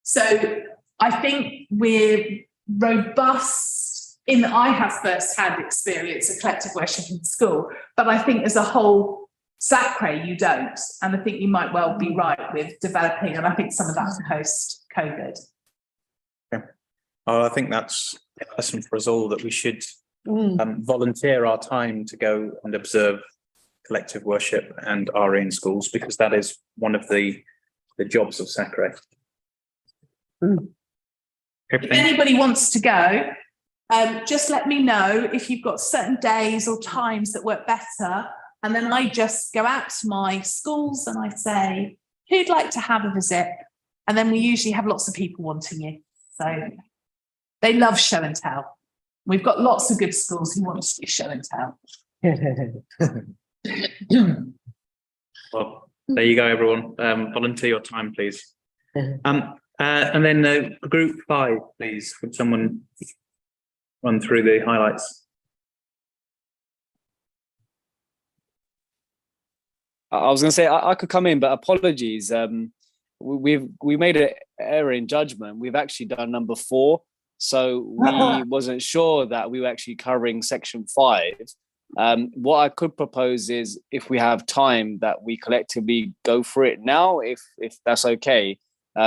So I think we're robust in that I have first-hand experience of collective worship in school, but I think as a whole, SACRE, you don't. And I think you might well be right with developing, and I think some of that's post-COVID. Okay. Well, I think that's a lesson for us all that we should volunteer our time to go and observe collective worship and RE in schools, because that is one of the jobs of SACRE. If anybody wants to go, just let me know if you've got certain days or times that work better. And then I just go out to my schools and I say, who'd like to have a visit? And then we usually have lots of people wanting you. So they love show and tell. We've got lots of good schools who want to do show and tell. Well, there you go, everyone. Volunteer your time, please. And then group 5, please. Would someone run through the highlights? I was going to say I could come in, but apologies. We made an error in judgment. We've actually done number 4, so we wasn't sure that we were actually covering section 5. What I could propose is, if we have time, that we collectively go through it now, if that's okay,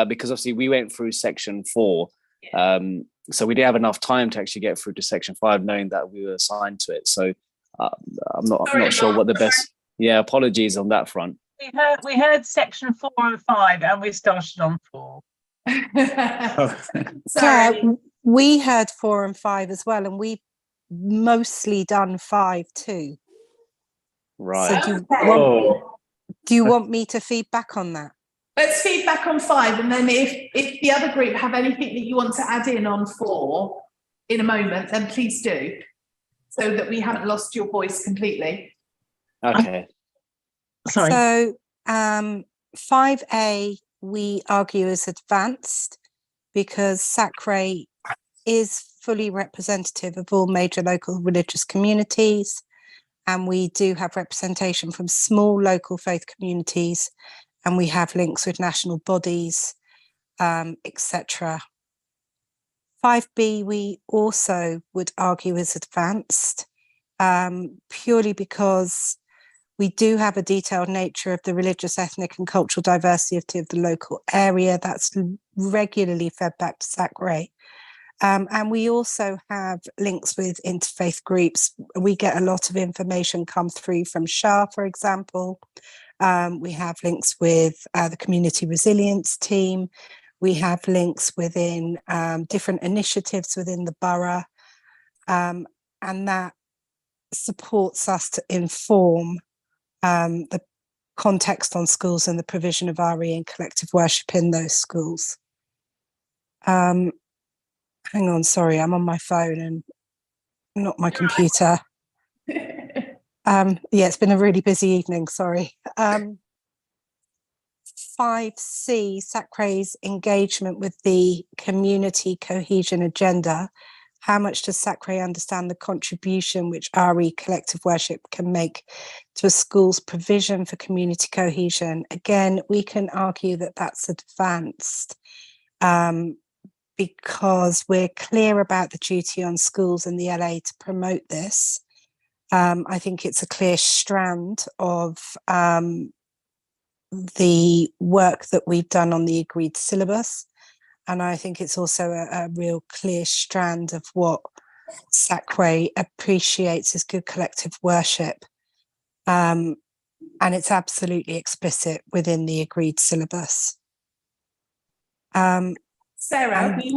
because obviously we went through section 4, so we didn't have enough time to actually get through to section 5, knowing that we were assigned to it. So I'm not sure what the best. Yeah, apologies on that front. We heard section 4 and 5, and we started on 4. Claire, we heard 4 and 5 as well, and we mostly done 5 too. Right. So do you want me to feed back on that? Let's feed back on 5, and then if the other group have anything that you want to add in on 4 in a moment, then please do, so that we haven't lost your voice completely. Okay. Sorry. So 5A we argue is advanced because SACRE is fully representative of all major local religious communities, and we do have representation from small local faith communities, and we have links with national bodies, etc. 5B we also would argue is advanced, purely because we do have a detailed nature of the religious, ethnic and cultural diversity of the local area that's regularly fed back to SACRE. And we also have links with interfaith groups. We get a lot of information come through from SHA, for example. We have links with the community resilience team. We have links within different initiatives within the borough. And that supports us to inform the context on schools and the provision of RE and collective worship in those schools. Hang on, sorry, I'm on my phone and not my computer. Yeah, it's been a really busy evening, sorry. 5C, SACRE's engagement with the community cohesion agenda. How much does SACRE understand the contribution which RE collective worship can make to a school's provision for community cohesion? Again, we can argue that that's advanced because we're clear about the duty on schools in the LA to promote this. I think it's a clear strand of the work that we've done on the agreed syllabus. And I think it's also a real clear strand of what SACRE appreciates as good collective worship. And it's absolutely explicit within the agreed syllabus. Sarah, we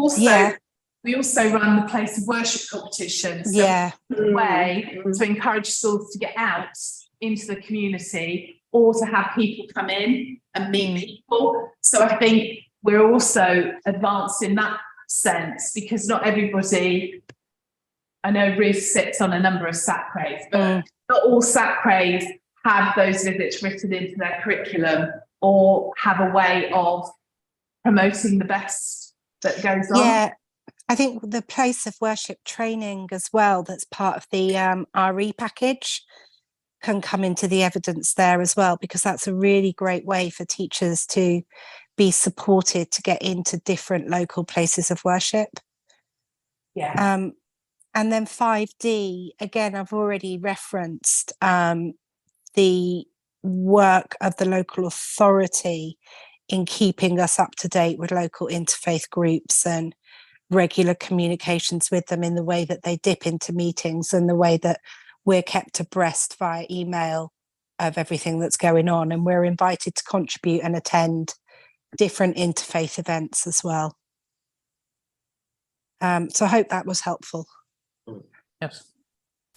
also run the place of worship competitions. Yeah. A way to encourage schools to get out into the community, or to have people come in and meet people. So I think we're also advanced in that sense, because not everybody, I know Ruth sits on a number of SACREs, but not all SACREs have those visits written into their curriculum or have a way of promoting the best that goes on. Yeah, I think the place of worship training as well, that's part of the RE package, can come into the evidence there as well, because that's a really great way for teachers to be supported to get into different local places of worship. Yeah. And then 5D, again, I've already referenced the work of the local authority in keeping us up to date with local interfaith groups and regular communications with them in the way that they dip into meetings and the way that we're kept abreast via email of everything that's going on. And we're invited to contribute and attend different interfaith events as well. So I hope that was helpful. Yes.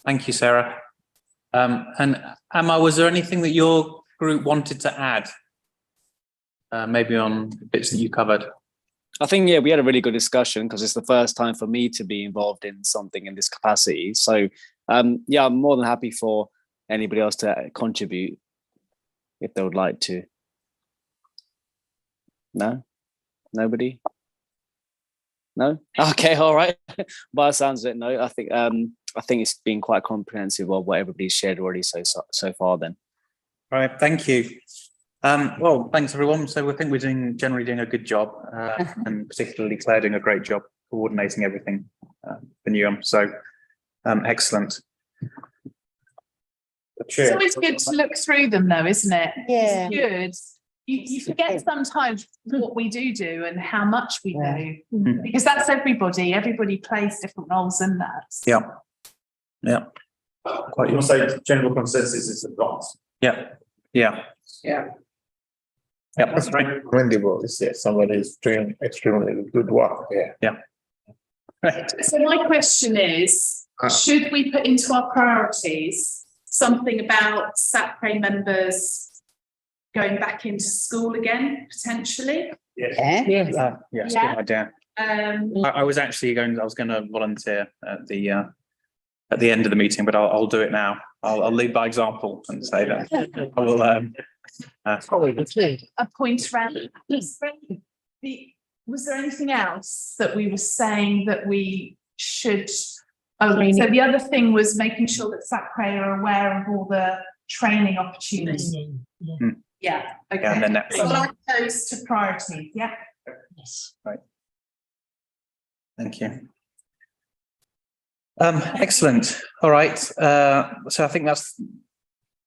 Thank you, Sarah. And Emma, was there anything that your group wanted to add? maybe on bits that you covered. I think, yeah, we had a really good discussion because it's the first time for me to be involved in something in this capacity. So, yeah, I'm more than happy for anybody else to contribute if they would like to. No? Nobody? No? Okay, all right. By the sounds of it, no. I think it's been quite comprehensive of what everybody's shared already so far then. All right, thank you. Well, thanks everyone. So I think we're generally doing a good job, and particularly Claire doing a great job coordinating everything for Newham. So excellent. It's always good to look through them though, isn't it? Yeah. It's good. You forget sometimes what we do and how much we do, because that's everybody. Everybody plays different roles in that. Yeah. Yeah. Quite, you say general consensus is advanced. Yeah. Yeah. Yeah. Yeah, that's right. Commendable. Yes, somebody is doing extremely good work. Yeah. Yeah. Right. So my question is, should we put into our priorities something about SACRE members going back into school again, potentially? Yes. Yes. Yes, Yeah. good idea. I was actually going to volunteer at the end of the meeting, but I'll do it now. I'll lead by example and say that I will. A point around. Was there anything else that we were saying that we should? Oh, so the other thing was making sure that SACRE are aware of all the training opportunities. Yeah. Okay. Yeah, and then next. So I'll add those to priority. Yeah. Yes. Right. Thank you. Excellent. All right. So I think that's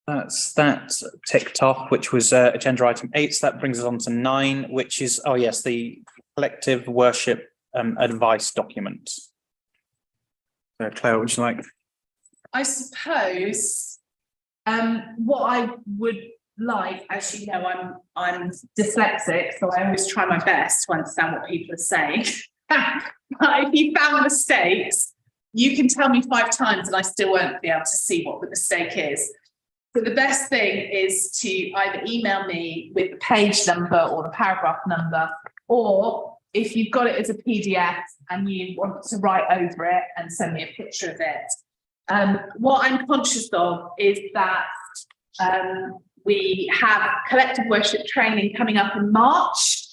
that ticked off, which was agenda item 8. So that brings us on to 9, which is, oh yes, the collective worship advice document. So Claire, would you like? I suppose what I would like, as you know, I'm dyslexic, so I always try my best to understand what people are saying. But if you found mistakes, you can tell me 5 times and I still won't be able to see what the mistake is. So the best thing is to either email me with the page number or the paragraph number, or if you've got it as a PDF and you want to write over it and send me a picture of it. What I'm conscious of is that we have collective worship training coming up in March,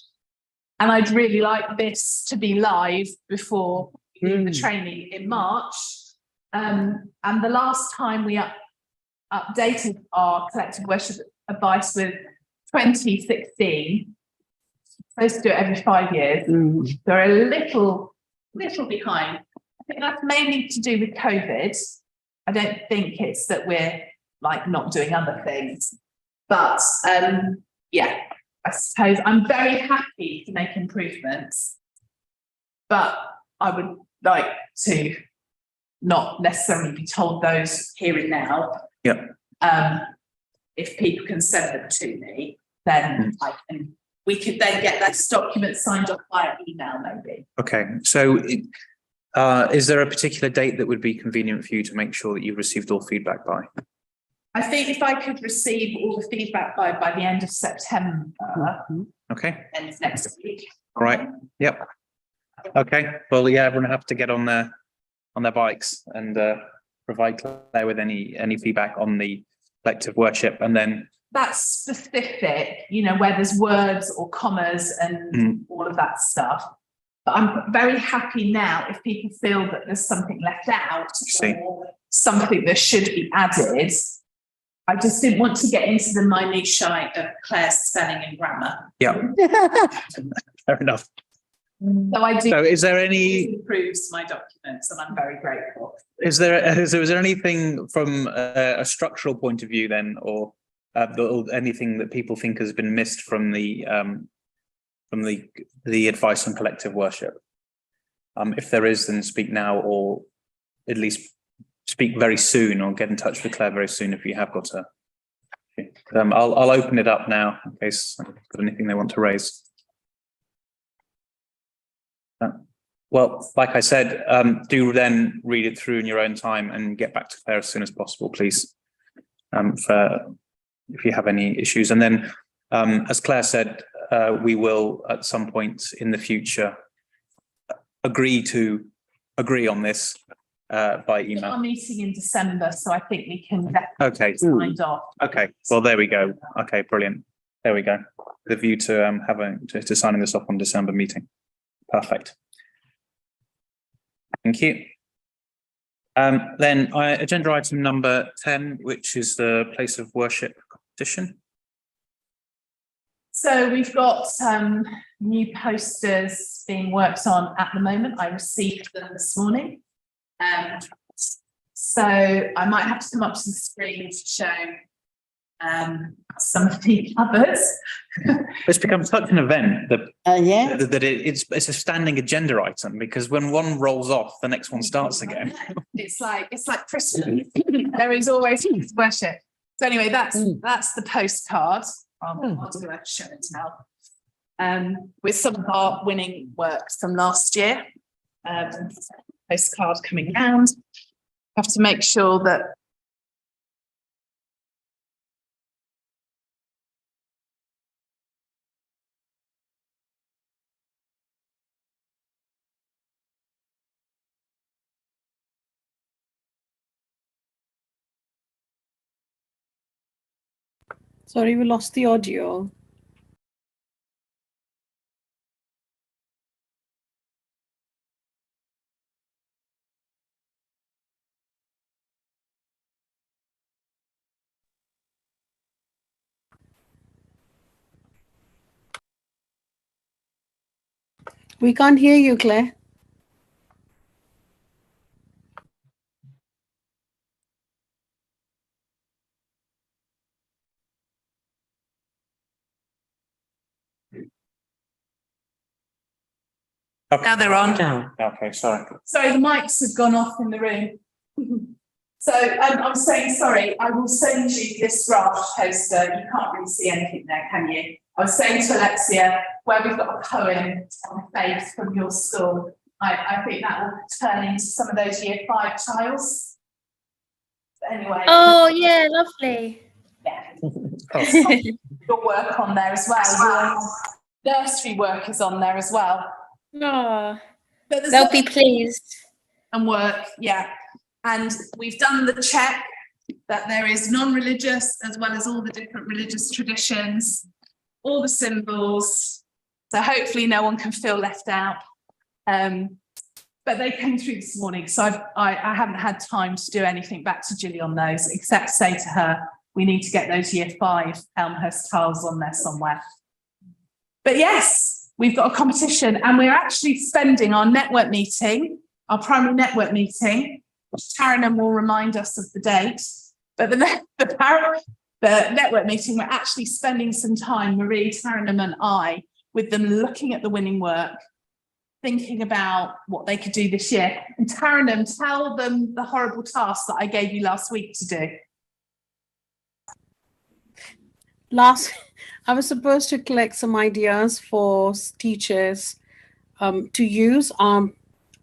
and I'd really like this to be live before the training in March. And the last time we updated our collective worship advice with 2016. Supposed to do it every 5 years. They're a little behind. I think that's mainly to do with COVID. I don't think it's that we're like not doing other things, but yeah, I suppose I'm very happy to make improvements, but I would like to not necessarily be told those here and now. Yeah. If people can send them to me, then we could then get that document signed off via email, maybe. Okay. So is there a particular date that would be convenient for you to make sure that you've received all feedback by? I think if I could receive all the feedback by the end of September. Okay. And next week. All right. Yep. Okay. Well, yeah, everyone will have to get on their bikes and provide Claire with any feedback on the collective worship, and then that's specific, you know, where there's words or commas and all of that stuff. But I'm very happy now if people feel that there's something left out or something that should be added. I just didn't want to get into the minutiae of Claire's spelling and grammar. Yeah. Fair enough. So I do. So is there any improves my documents, and I'm very grateful. Is there anything from a structural point of view then, or anything that people think has been missed from the advice on collective worship? If there is, then speak now, or at least speak very soon, or get in touch with Claire very soon if you have got a. I'll open it up now in case I've got anything they want to raise. Well, like I said, do then read it through in your own time and get back to Claire as soon as possible, please, if you have any issues. And then, as Claire said, we will at some point in the future agree on this by email. Our meeting in December, so I think we can Okay. signed off. Okay, well, there we go. Okay, brilliant. There we go. The view to to signing this off on December meeting. Perfect. Thank you. Then agenda item number 10, which is the place of worship competition. So we've got new posters being worked on at the moment. I received them this morning. So I might have to come up to the screen to show some of the others. It's become such an event that that it's a standing agenda item, because when one rolls off, the next one starts again. It's like Christmas. There is always worship. So anyway, that's the postcard. I'll do a show it now. With some of our winning works from last year. Postcard coming round. Have to make sure that Sorry, we lost the audio. We can't hear you, Claire. now they're on. Okay, sorry. Sorry, the mics have gone off in the room. So I'm saying, sorry, I will send you this draft poster. You can't really see anything there, can you? I was saying to Alexia, where we've got a poem on faith from your school, I think that will turn into some of those year 5 tiles. But anyway. Oh, yeah, lovely. Yeah. Your work on there as well. Your nursery work is on there as well. Oh, But they'll be pleased. And work, yeah. And we've done the check that there is non-religious as well as all the different religious traditions, all the symbols. So hopefully no one can feel left out. But they came through this morning, so I haven't had time to do anything back to Gilly on those, except say to her, we need to get those year 5 Elmhurst tiles on there somewhere. But yes, we've got a competition, and we're actually spending our network meeting, our primary network meeting, which Taranum will remind us of the date, but the network meeting, we're actually spending some time, Marie, Taranum and I, with them looking at the winning work, thinking about what they could do this year. And Taranum, tell them the horrible task that I gave you last week to do. I was supposed to collect some ideas for teachers to use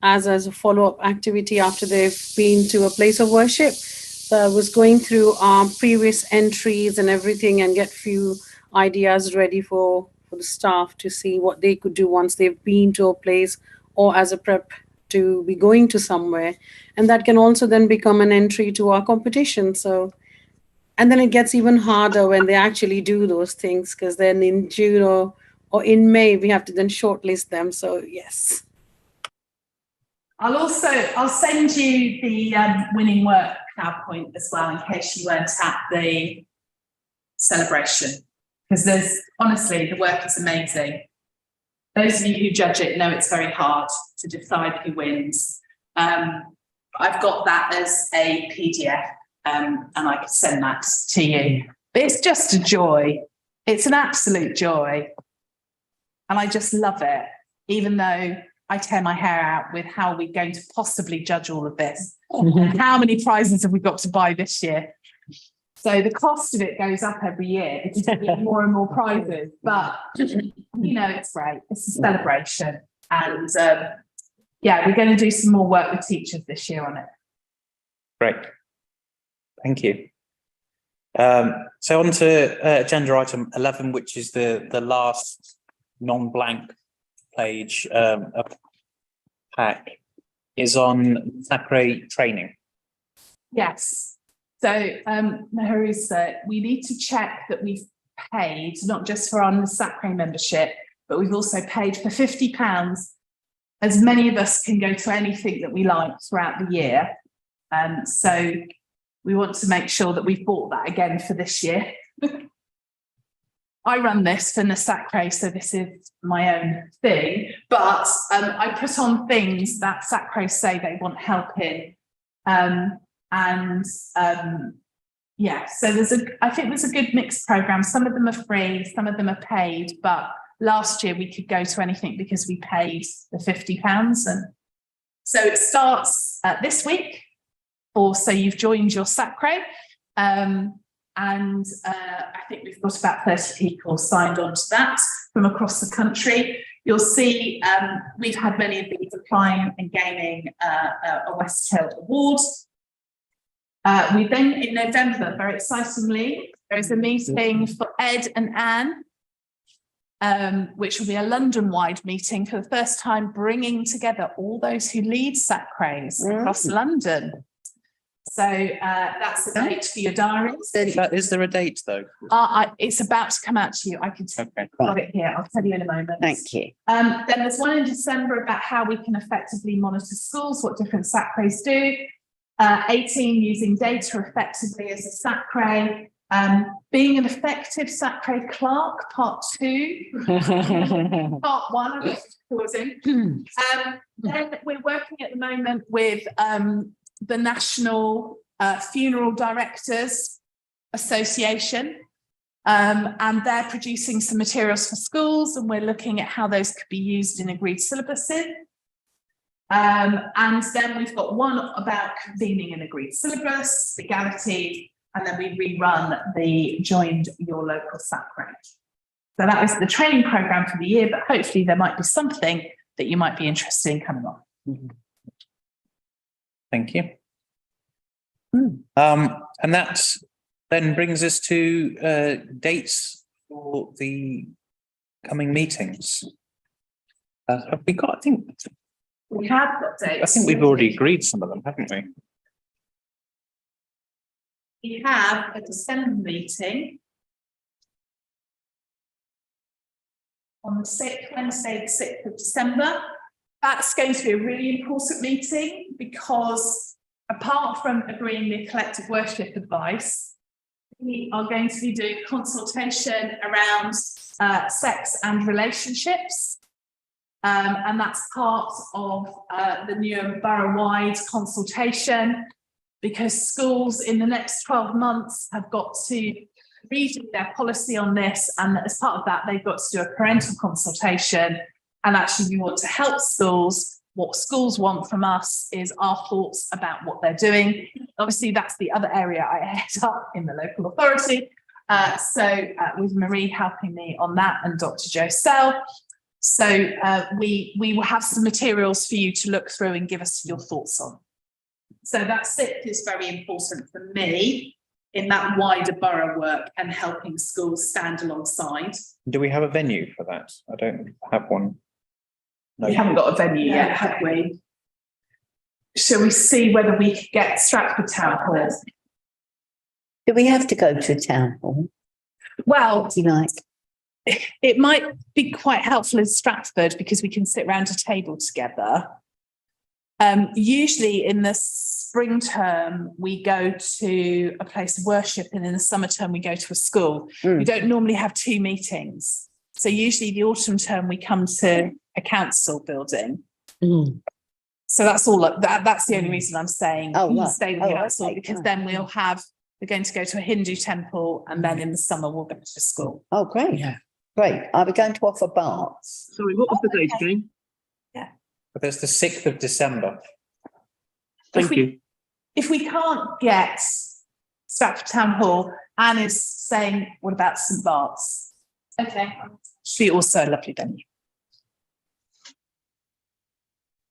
as a follow-up activity after they've been to a place of worship. So I was going through our previous entries and everything and get few ideas ready for the staff to see what they could do once they've been to a place or as a prep to be going to somewhere. And that can also then become an entry to our competition. So, and then it gets even harder when they actually do those things, because then in June or in May, we have to then shortlist them. So yes. I'll send you the winning work PowerPoint as well, in case you weren't at the celebration, because honestly, the work is amazing. Those of you who judge it know it's very hard to decide who wins. I've got that as a PDF, and I could send that to you. But it's just a joy. It's an absolute joy. And I just love it, even though I tear my hair out with how we're going to possibly judge all of this. And how many prizes have we got to buy this year? So the cost of it goes up every year because we get more and more prizes. But, it's great. It's a celebration. And yeah, we're going to do some more work with teachers this year on it. Great. Thank you. So on to agenda item 11, which is the last non-blank page, a pack, is on SACRE training. Yes. So, Maharusa, we need to check that we've paid, not just for our SACRE membership, but we've also paid for £50. As many of us can go to anything that we like throughout the year. So we want to make sure that we've bought that again for this year. I run this for SACRE, so this is my own thing, but I put on things that SACRE say they want help in. Yeah, so I think there's a good mixed program. Some of them are free, some of them are paid, but last year we could go to anything because we paid the £50. And so it starts this week, or so you've joined your SACRE. I think we've got about 30 people signed on to that from across the country. You'll see we've had many of these applying and gaining a West Hill award. We then, in November, very excitingly, there is a meeting for Ed and Anne, which will be a London-wide meeting for the first time, bringing together all those who lead SACREs across London. So that's a date for your diaries. Is there a date though? It's about to come out to you. I can got it here. I'll tell you in a moment. Thank you. Then there's one in December about how we can effectively monitor schools, what different SACREs do. 18, using data effectively as a SACRE. Being an effective SACRE clerk, part 2. Part 1, I was pausing. Then we're working at the moment with the National Funeral Directors Association, and they're producing some materials for schools, and we're looking at how those could be used in agreed syllabuses. And then we've got one about convening an agreed syllabus, legality, and then we rerun the joined your local SACRE. So that is the training program for the year, but hopefully there might be something that you might be interested in coming on. Thank you. And that then brings us to dates for the coming meetings. Have we got, I think we have got dates. I think we've already agreed some of them, haven't we? We have a December meeting on the 6th, Wednesday, the 6th of December. That's going to be a really important meeting because apart from agreeing the collective worship advice, we are going to be doing consultation around sex and relationships. And that's part of the new borough-wide consultation, because schools in the next 12 months have got to redo their policy on this, and as part of that they've got to do a parental consultation. And actually we want to help schools. What schools want from us is our thoughts about what they're doing. Obviously that's the other area I head up in the local authority, so with Marie helping me on that and Dr. Jo Sell. So we will have some materials for you to look through and give us your thoughts on. So that 6th is very important for me in that wider borough work and helping schools stand alongside. Do we have a venue for that? I don't have one. No. We haven't got a venue yet, have we? Shall we see whether we could get Stratford Town Hall? Do we have to go to a town hall? Well, you like? It might be quite helpful in Stratford because we can sit around a table together. Usually in the spring term, we go to a place of worship, and in the summer term, we go to a school. We don't normally have 2 meetings. So usually the autumn term, we come to a council building. So that's all. That's the only reason I'm saying stay with the council, because then we're going to go to a Hindu temple, and then in the summer we'll go to a school. Oh, great. Yeah. Great. Are we going to offer baths? Sorry, what was the date again? Yeah. But there's the 6th of December. Thank you. If we can't get Stratford Town Hall, Anne is saying, what about St Bart's? Okay. She also a lovely venue.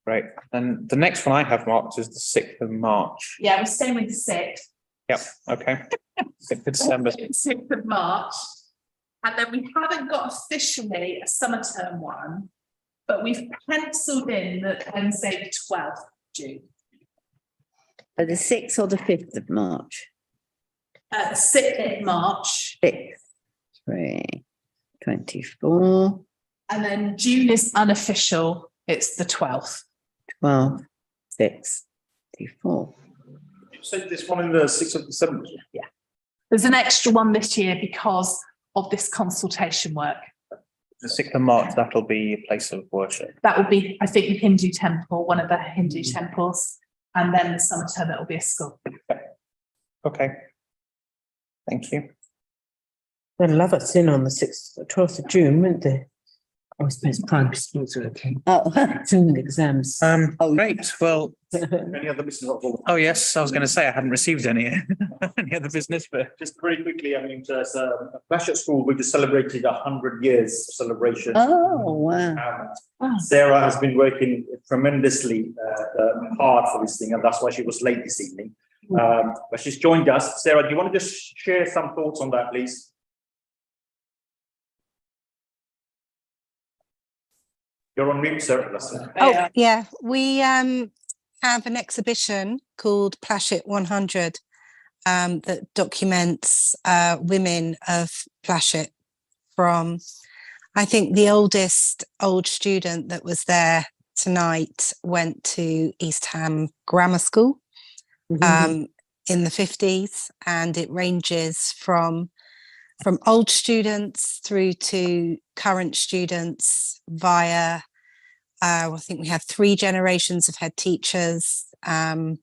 Right. And the next one I have marked is the 6th of March. Yeah, we're staying with the 6th. Yep. Okay. 6th of December. 6th of March. And then we haven't got officially a summer term one, but we've penciled in the Wednesday, the 12th of June. The 6th or the 5th of March? 6th of March. 6th, 3, 24. And then June is unofficial. It's the 12th. 12, 6, 24. You said this one in the 6th of December? Yeah. There's an extra one this year because of this consultation work. The 6th of March, that'll be a place of worship. That will be, I think, the Hindu temple, one of the Hindu temples. And then the summer term, it will be a school. Okay. Thank you. They'd love us in on the 6th, 12th of June, wouldn't they? I suppose primary schools are okay. Oh, exams. Great. Well, Any other business? oh yes, I was going to say I hadn't received any any other business, but Just very quickly, I mean, there's a Plashet School, we just celebrated 100 years celebration. Oh, wow. Sarah has been working tremendously hard for this thing, and that's why she was late this evening. But she's joined us. Sarah, do you want to just share some thoughts on that, please? You're on mute, Sarah. Oh, yeah. We have an exhibition called Plashet 100 that documents women of Plashet from, I think the oldest old student that was there tonight went to East Ham Grammar School in the 50s, and it ranges from old students through to current students via, I think we had 3 generations of head teachers, a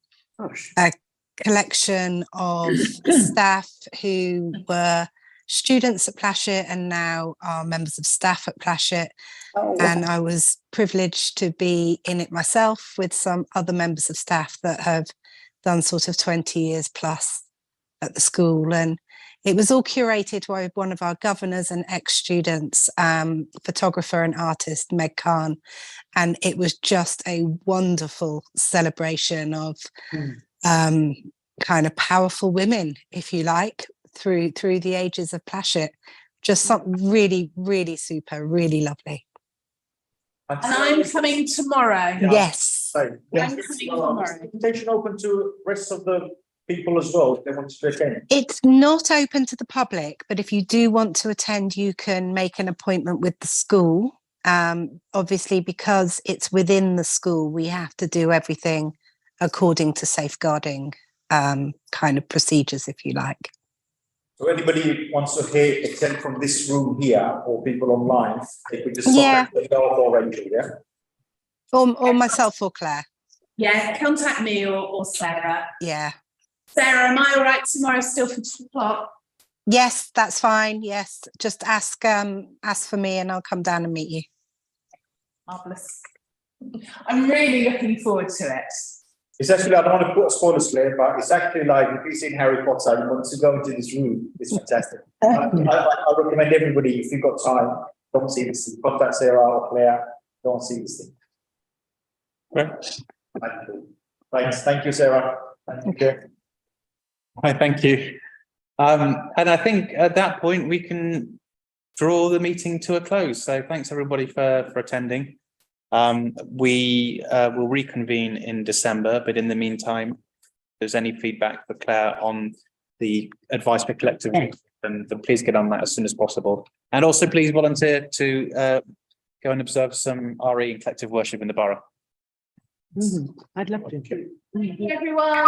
collection of staff who were students at Plashet and now are members of staff at Plashet. Oh, wow. And I was privileged to be in it myself with some other members of staff that have done sort of 20 years plus at the school. And it was all curated by one of our governors and ex-students, photographer and artist, Meg Khan. And it was just a wonderful celebration of kind of powerful women, if you like, through the ages of Plashet. Just something really, really super, really lovely. And I'm coming tomorrow. Yes. I'm coming tomorrow. Invitation open to rest of the people as well, if they want to attend. It's not open to the public, but if you do want to attend, you can make an appointment with the school. Obviously, because it's within the school, we have to do everything according to safeguarding kind of procedures, if you like. So anybody who wants to hear, attend from this room here, or people online, they could just Yeah. contact yourself or Rachel, yeah? Or myself or Claire. Yeah, contact me or Sarah. Yeah. Sarah, am I all right tomorrow still for 2 o'clock? Yes, that's fine. Yes. Just ask for me and I'll come down and meet you. Marvellous. I'm really looking forward to it. It's actually, I don't want to put a spoilers there, but it's actually like, if you've seen Harry Potter, you want to go into this room, it's fantastic. I recommend everybody, if you've got time, don't see this thing. Contact Sarah or Claire, don't see this thing. Right. Thank you. Thanks. Thank you, Sarah. Thank you. Hi, thank you. And I think at that point we can draw the meeting to a close. So thanks everybody for attending. We will reconvene in December, but in the meantime, if there's any feedback for Claire on the advice for collective, then please get on that as soon as possible. And also please volunteer to go and observe some RE and collective worship in the borough. I'd love to. Thank you, everyone.